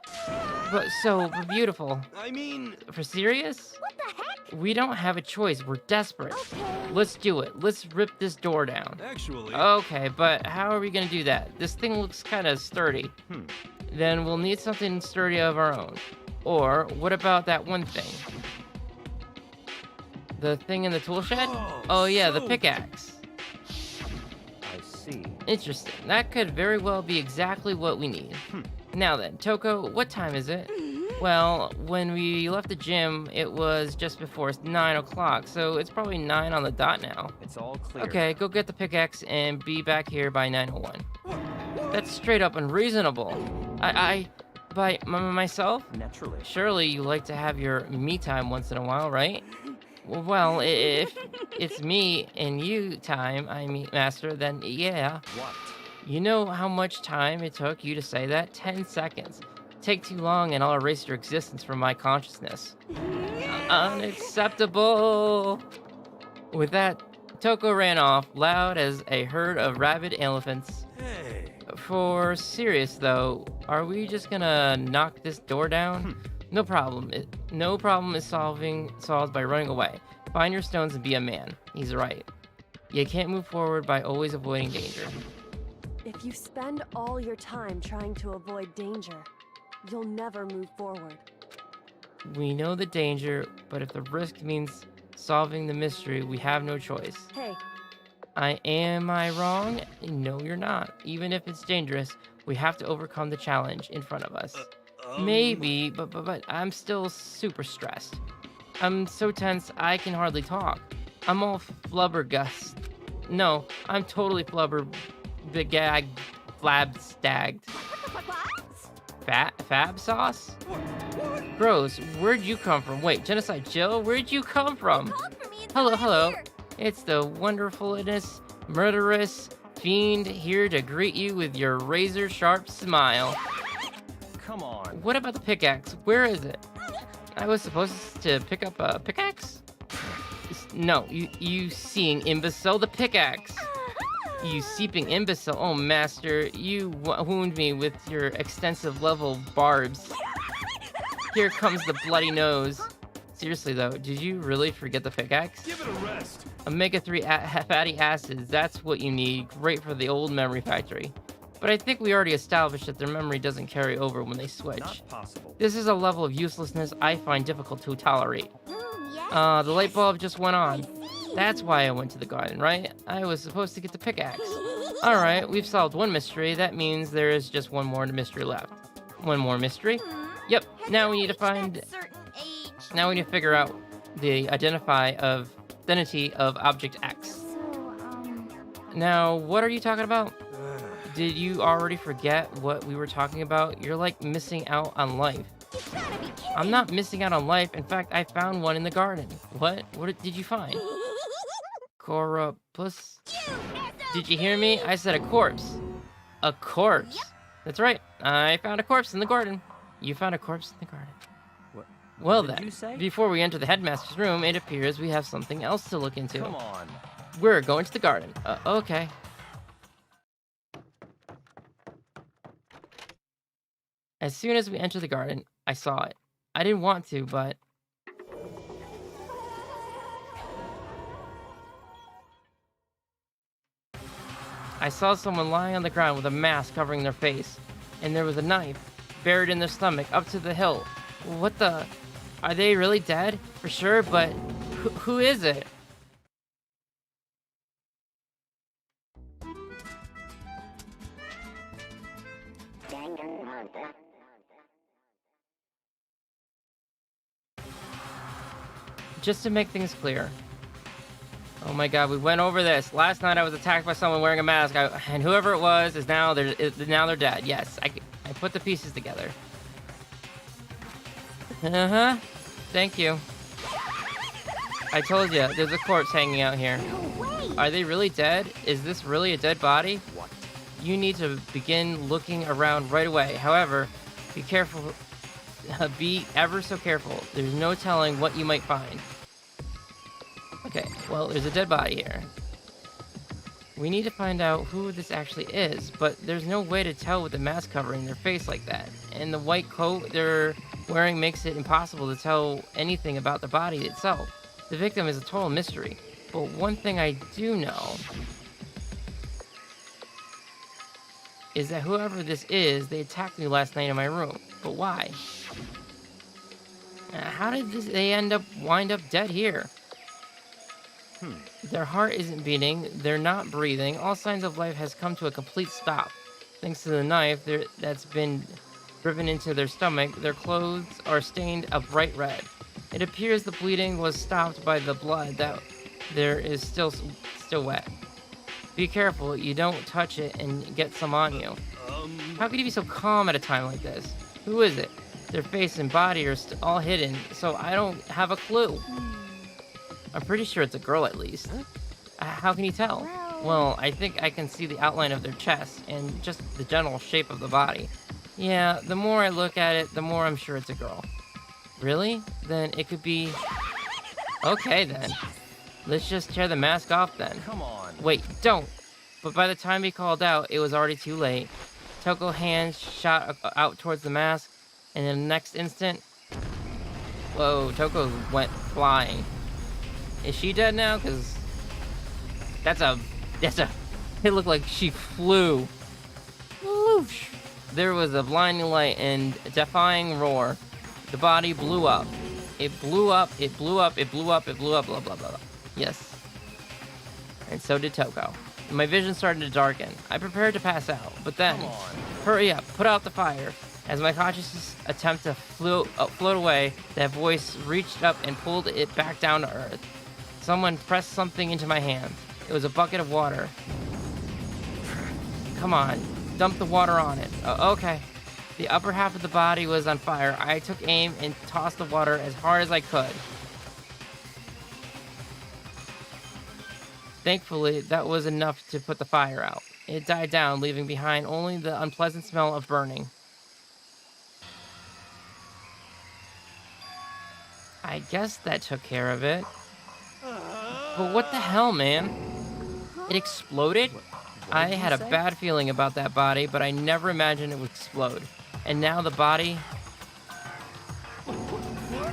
But beautiful. I mean, For serious? What the heck? We don't have a choice, we're desperate. Okay. Let's do it. Let's rip this door down. actually, Okay, but how are we gonna do that? This thing looks kind of sturdy. Then we'll need something sturdy of our own. Or what about that one thing? The thing in the tool shed? Oh yeah, the so- pickaxe. I see. Interesting. That could very well be exactly what we need. Now then, Toko, what time is it? Well, when we left the gym, it was just before 9 o'clock, so it's probably 9 on the dot now. It's all clear. Okay, go get the pickaxe and be back here by 9:01. That's straight up unreasonable. By myself? Naturally. Surely you like to have your me time once in a while, right? Well, if it's me and you time, Master, then yeah. What? You know how much time it took you to say that? 10 seconds. Take too long and I'll erase your existence from my consciousness. Unacceptable! With that, Toko ran off, loud as a herd of rabid elephants. hey. For serious though, are we just gonna knock this door down? No problem. No problem is solved by running away. Find your stones and be a man. He's right. You can't move forward by always avoiding danger. If you spend all your time trying to avoid danger, you'll never move forward. We know the danger, but if the risk means solving the mystery, we have no choice. Hey, Am I wrong? No, you're not. Even if it's dangerous, we have to overcome the challenge in front of us. Maybe, but I'm still super stressed. I'm so tense I can hardly talk. I'm all flubbergust. No, I'm totally flabbergagged, flab-stagged. Fab sauce? Gross, where'd you come from? Wait, Genocide Jill, where'd you come from? Called for me and Hello, now I'm hello. here. It's the wonderfulness, murderous fiend here to greet you with your razor-sharp smile. Come on. What about the pickaxe? Where is it? I was supposed to pick up a pickaxe? No, you seeing imbecile, the pickaxe. You seeping imbecile. Oh, master, you wound me with your extensive level barbs. Here comes the bloody nose. Seriously though, did you really forget the pickaxe? Give it a rest. Omega-3 fatty acids, that's what you need. Great for the old memory factory. But I think we already established that their memory doesn't carry over when they switch. Not possible. This is a level of uselessness I find difficult to tolerate. Yes. The light bulb just went I on. see. That's why I went to the garden, right? I was supposed to get the pickaxe. Alright, we've solved one mystery. That means there is just one more mystery left. One more mystery? Yep, Has now we it need to reached find... that certain age? Now we need to figure out the identity of object X. So, Now, what are you talking about? Did you already forget what we were talking about? You're like missing out on life. you gotta be kidding. I'm not missing out on life. In fact, I found one in the garden. What? What did you find? Corpus? Did you hear me? I said a corpse. A corpse. Yep. That's right. I found a corpse in the garden. You found a corpse in the garden. What? Well What did then, you say? before we enter the headmaster's room, it appears we have something else to look into. Come on. We're going to the garden. Okay. As soon as we entered the garden, I saw it. I didn't want to, but... I saw someone lying on the ground with a mask covering their face, and there was a knife buried in their stomach up to the hilt. What the... Are they really dead? For sure, but who is it? Just to make things clear. Oh my god, we went over this. Last night I was attacked by someone wearing a mask, and whoever it was is now they're dead. Yes, I put the pieces together. Uh-huh. Thank you. I told you, there's a corpse hanging out here. Are they really dead? Is this really a dead body? What? You need to begin looking around right away. However, be careful. Be ever so careful. There's no telling what you might find. Okay, well, there's a dead body here. We need to find out who this actually is, but there's no way to tell with the mask covering their face like that. And the white coat they're wearing makes it impossible to tell anything about the body itself. The victim is a total mystery. But one thing I do know is that whoever this is, they attacked me last night in my room. But why? How did they wind up dead here? Their heart isn't beating, they're not breathing, all signs of life has come to a complete stop. Thanks to the knife that's been driven into their stomach, their clothes are stained a bright red. It appears the bleeding was stopped by the blood that there is still wet. Be careful, you don't touch it and get some on you. How could you be so calm at a time like this? Who is it? Their face and body are all hidden, so I don't have a clue. I'm pretty sure it's a girl at least. How can you tell? Well, I think I can see the outline of their chest and just the general shape of the body. Yeah, the more I look at it, the more I'm sure it's a girl. Really? Then it could be... Okay then. Let's just tear the mask off then. Come on. Wait, don't! But by the time he called out, it was already too late. Toko's hands shot out towards the mask, and in the next instant... Whoa, Toko went flying. Is she dead now? Because it looked like she flew. Whoosh. There was a blinding light and a defying roar. The body blew up. It blew up, it blew up, it blew up, it blew up, blah, blah, blah, blah. Yes. And so did Toko. My vision started to darken. I prepared to pass out, but then... Come on. Hurry up, put out the fire. As my consciousness attempted to float away, that voice reached up and pulled it back down to earth. Someone pressed something into my hand. It was a bucket of water. Come on, dump the water on it. Okay. The upper half of the body was on fire. I took aim and tossed the water as hard as I could. Thankfully, that was enough to put the fire out. It died down, leaving behind only the unpleasant smell of burning. I guess that took care of it. But what the hell, man? It exploded? I had a bad feeling about that body, but I never imagined it would explode. And now the body...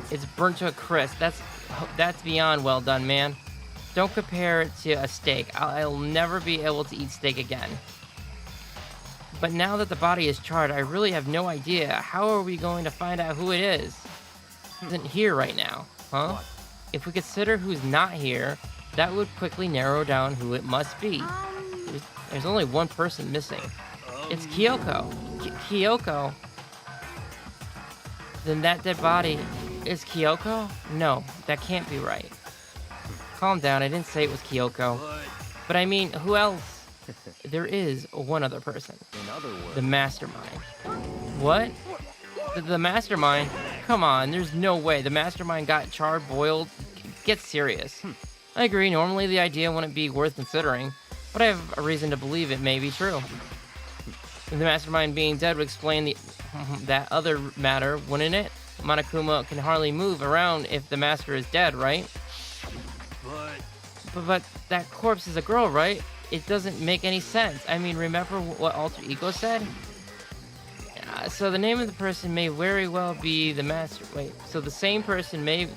It's burnt to a crisp. That's beyond well done, man. Don't compare it to a steak. I'll never be able to eat steak again. But now that the body is charred, I really have no idea. How are we going to find out who it is? Isn't here right now, huh? What? If we consider who's not here, that would quickly narrow down who it must be. There's only one person missing. It's Kyoko. Kyoko? Then that dead body is Kyoko? No, that can't be right. Calm down, I didn't say it was Kyoko. But I mean, who else? There is one other person. In other words... The mastermind. What? The mastermind? Come on, there's no way. The mastermind got charred, boiled. Get serious. I agree, normally the idea wouldn't be worth considering, but I have a reason to believe it may be true. The mastermind being dead would explain that other matter, wouldn't it? Monokuma can hardly move around if the master is dead, right? But that corpse is a girl, right? It doesn't make any sense. I mean, remember what Alter Ego said? So the name of the person may very well be the master... Wait, so the same person may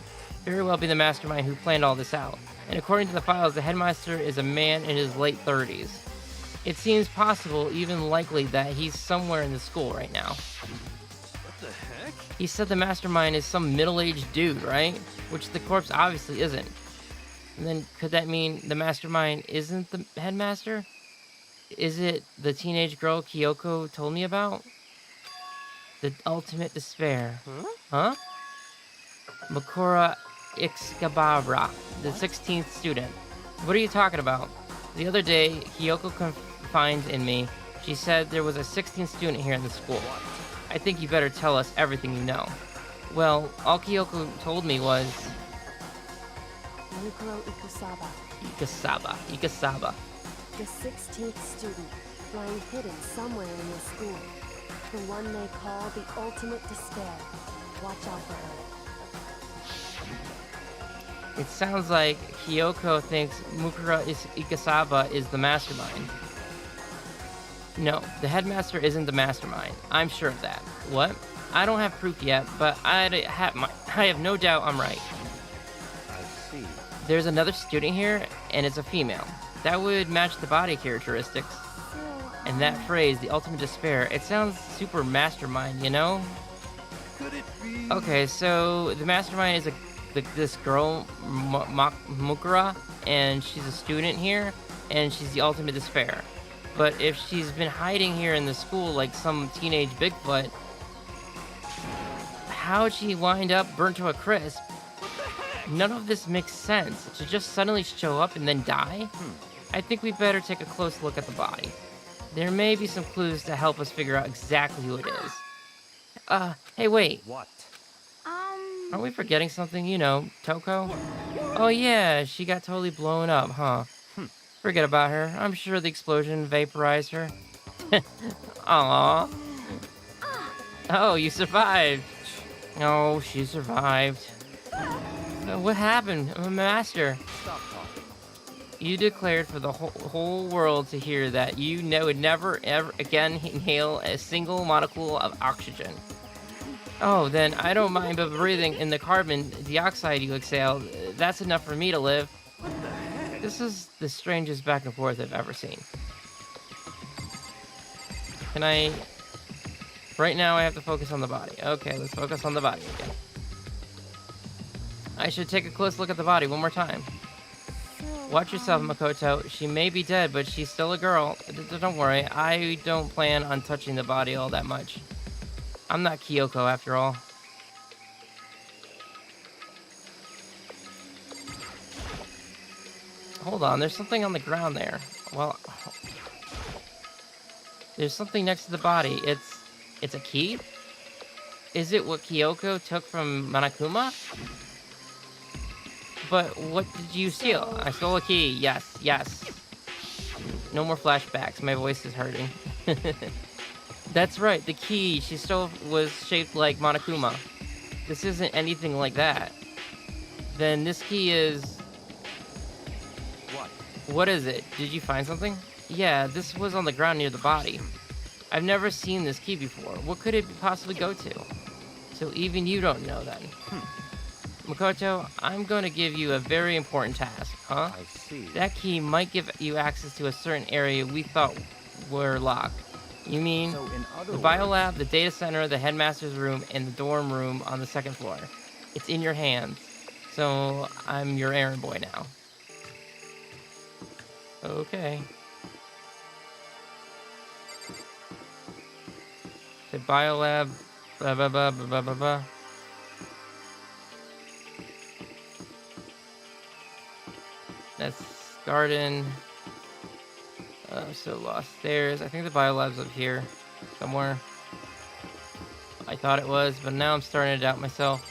very well be the mastermind who planned all this out. And according to the files, the headmaster is a man in his late 30s. It seems possible, even likely, that he's somewhere in the school right now. What the heck? He said the mastermind is some middle-aged dude, right? Which the corpse obviously isn't. And then could that mean the mastermind isn't the headmaster? Is it the teenage girl Kyoko told me about? The ultimate despair. Huh? Makura Ixkabara, the 16th student. What are you talking about? The other day, Kyoko confided in me. She said there was a 16th student here in the school. I think you better tell us everything you know. Well, all Kyoko told me was... Mukuro Ikusaba, Ikasaba. the 16th student, lying hidden somewhere in this school. The one they call the ultimate despair. Watch out for her. It sounds like Kyoko thinks Mukuro Ikasaba is the mastermind. No, the headmaster isn't the mastermind. I'm sure of that. What? I don't have proof yet, but I have no doubt I'm right. I see. There's another student here, and it's a female. That would match the body characteristics. And that phrase, the ultimate despair, it sounds super mastermind, you know? Could it be? Okay, so the mastermind is this girl, Mukura, and she's a student here, and she's the ultimate despair. But if she's been hiding here in the school like some teenage Bigfoot, how'd she wind up burnt to a crisp? None of this makes sense. To just suddenly show up and then die? I think we better take a close look at the body. There may be some clues to help us figure out exactly who it is. Hey, wait. What? Aren't we forgetting something? You know, Toko? Oh yeah, she got totally blown up, huh? Forget about her. I'm sure the explosion vaporized her. Aww. Oh, you survived. Oh, she survived. What happened? I'm a master. Stop talking. You declared for the whole world to hear that you would never ever again inhale a single molecule of oxygen. Oh, then I don't mind but breathing in the carbon dioxide you exhale. That's enough for me to live. This is the strangest back and forth I've ever seen. Right now I have to focus on the body. Okay, let's focus on the body again. I should take a close look at the body one more time. Watch yourself, Makoto. She may be dead, but she's still a girl. Don't worry, I don't plan on touching the body all that much. I'm not Kyoko after all. Hold on, there's something on the ground there. Well, there's something next to the body. It's a key? Is it what Kyoko took from Monokuma? But what did you steal? I stole a key. Yes, yes. No more flashbacks. My voice is hurting. That's right, the key she stole was shaped like Monokuma. This isn't anything like that. Then this key is... What is it? Did you find something? Yeah, this was on the ground near the body. I've never seen this key before. What could it possibly go to? So even you don't know then. Makoto, I'm going to give you a very important task, huh? I see. That key might give you access to a certain area we thought were locked. You mean So in other the words, biolab, the data center, the headmaster's room, and the dorm room on the second floor. It's in your hands. So I'm your errand boy now. Okay. The biolab, blah blah blah blah blah blah blah. That's garden. I'm so lost. There's, I think the biolab's up here somewhere. I thought it was, but now I'm starting to doubt myself.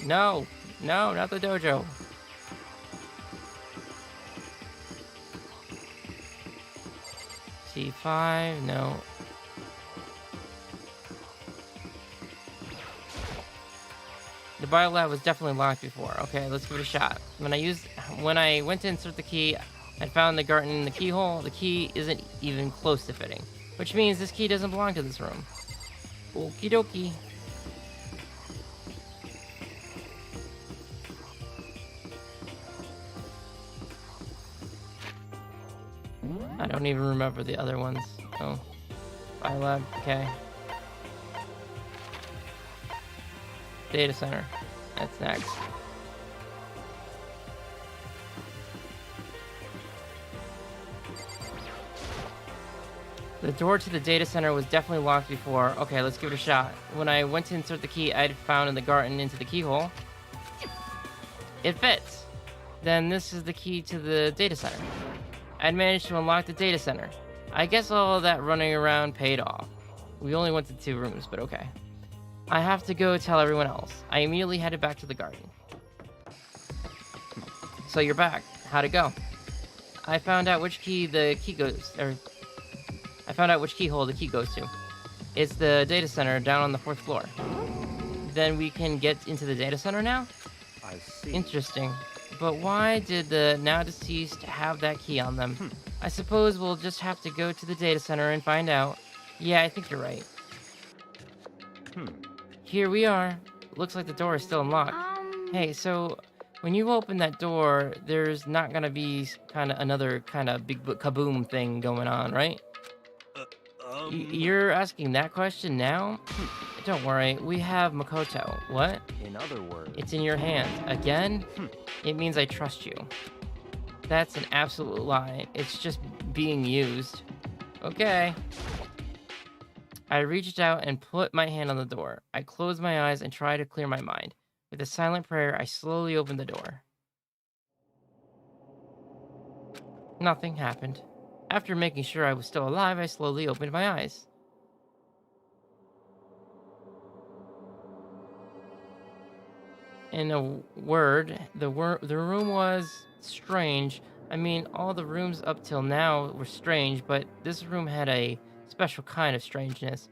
No, no, not the dojo. C5, no. The biolab was definitely locked before. Okay, let's give it a shot. When I went to insert the key, I found the garden in the keyhole. The key isn't even close to fitting, which means this key doesn't belong to this room. Okie dokie. I don't even remember the other ones. Oh, biolab. Okay. Data center. That's next. The door to the data center was definitely locked before. Okay, let's give it a shot. When I went to insert the key I'd found in the garden into the keyhole. It fits. Then this is the key to the data center. I'd managed to unlock the data center. I guess all that running around paid off. We only went to 2 rooms, but okay. I have to go tell everyone else. I immediately headed back to the garden. So you're back. How'd it go? I found out which keyhole the key goes to. It's the data center down on the 4th floor. Then we can get into the data center now? I see. Interesting. But why did the now deceased have that key on them? I suppose we'll just have to go to the data center and find out. Yeah, I think you're right. Here we are. Looks like the door is still unlocked. Hey, so when you open that door, there's not gonna be another kind of big kaboom thing going on, right? You're asking that question now? Don't worry, we have Makoto. What? In other words, It's in your hands. Again? It means I trust you. That's an absolute lie. It's just being used. Okay. I reached out and put my hand on the door. I closed my eyes and tried to clear my mind. With a silent prayer, I slowly opened the door. Nothing happened. After making sure I was still alive, I slowly opened my eyes. In a word, the room was strange. I mean, all the rooms up till now were strange, but this room had a special kind of strangeness.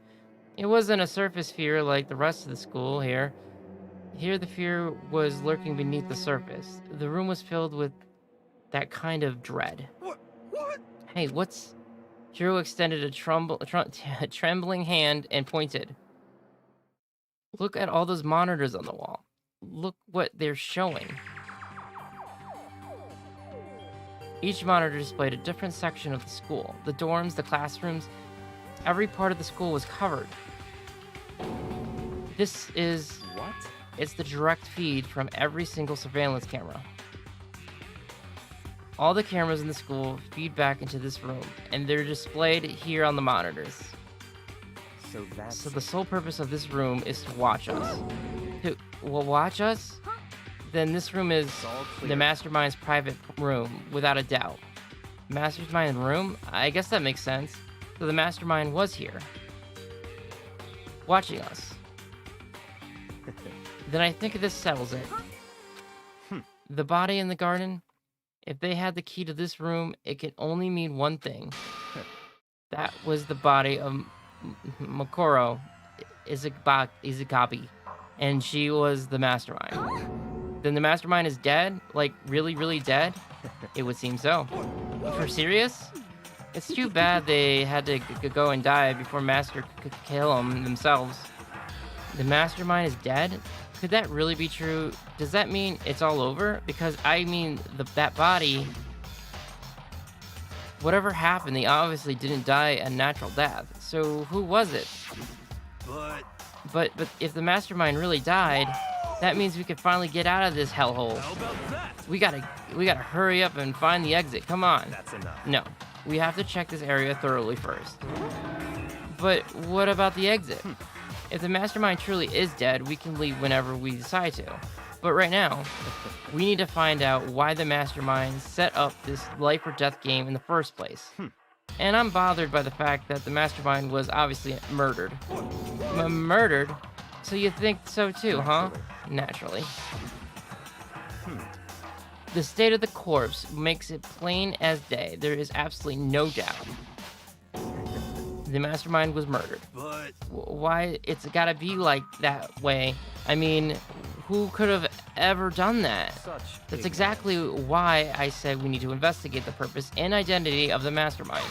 It wasn't a surface fear like the rest of the school here. Here, the fear was lurking beneath the surface. The room was filled with that kind of dread. What? Hey, what's... Hiro extended a trembling hand and pointed. Look at all those monitors on the wall. Look what they're showing. Each monitor displayed a different section of the school. The dorms, the classrooms, every part of the school was covered. This is... what? It's the direct feed from every single surveillance camera. All the cameras in the school feed back into this room, and they're displayed here on the monitors. So the sole purpose of this room is to watch us. Watch us? Then this room is the Mastermind's private room, without a doubt. Mastermind room? I guess that makes sense. So the Mastermind was here. Watching us. Then I think this settles it. The body in the garden? If they had the key to this room, it can only mean one thing. That was the body of Makoro Izagabi, and she was the Mastermind. Then the Mastermind is dead? Like, really, really dead? It would seem so. For serious? It's too bad they had to go and die before Master could kill them themselves. The Mastermind is dead? Could that really be true? Does that mean it's all over? Because, I mean, that body... Whatever happened, they obviously didn't die a natural death. So, who was it? But if the Mastermind really died, that means we could finally get out of this hellhole. How about that? We gotta hurry up and find the exit. Come on. That's enough. No, we have to check this area thoroughly first. But what about the exit? If the Mastermind truly is dead, we can leave whenever we decide to. But right now, we need to find out why the Mastermind set up this life or death game in the first place. And I'm bothered by the fact that the Mastermind was obviously murdered. Murdered? So you think so too, huh? Naturally. The state of the corpse makes it plain as day. There is absolutely no doubt. The Mastermind was murdered. But Why? It's gotta be like that way. I mean, who could have ever done that? That's exactly why I said we need to investigate the purpose and identity of the Mastermind.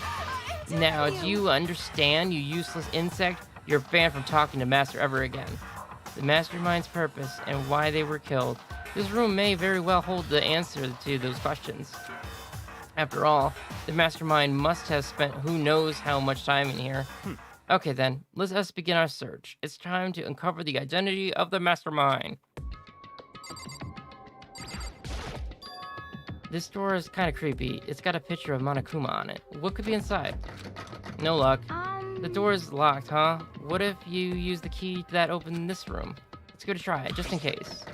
Now, do you understand, you useless insect? You're banned from talking to Master ever again. The Mastermind's purpose and why they were killed. This room may very well hold the answer to those questions. After all, the Mastermind must have spent who knows how much time in here. Okay then, let us begin our search. It's time to uncover the identity of the Mastermind. This door is kind of creepy. It's got a picture of Monokuma on it. What could be inside? No luck. The door is locked, huh? What if you use the key that opened this room? Let's give it a try, just in case.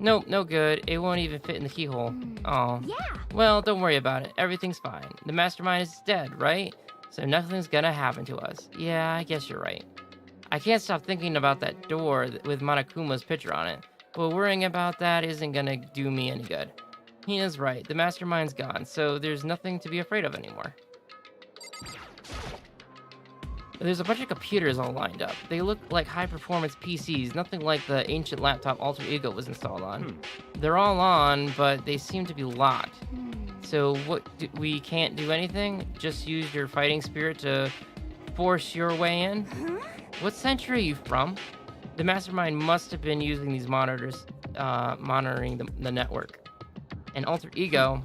Nope, no good. It won't even fit in the keyhole. Oh. Yeah. Well, don't worry about it. Everything's fine. The mastermind is dead, right? So nothing's gonna happen to us. Yeah, I guess you're right. I can't stop thinking about that door with Monokuma's picture on it. But worrying about that isn't gonna do me any good. Hina's right. The mastermind's gone, so there's nothing to be afraid of anymore. There's a bunch of computers all lined up. They look like high-performance PCs, nothing like the ancient laptop Alter Ego was installed on. They're all on, but they seem to be locked. So we can't do anything? Just use your fighting spirit to force your way in? What century are you from? The mastermind must have been using these monitors, monitoring the network. And Alter Ego,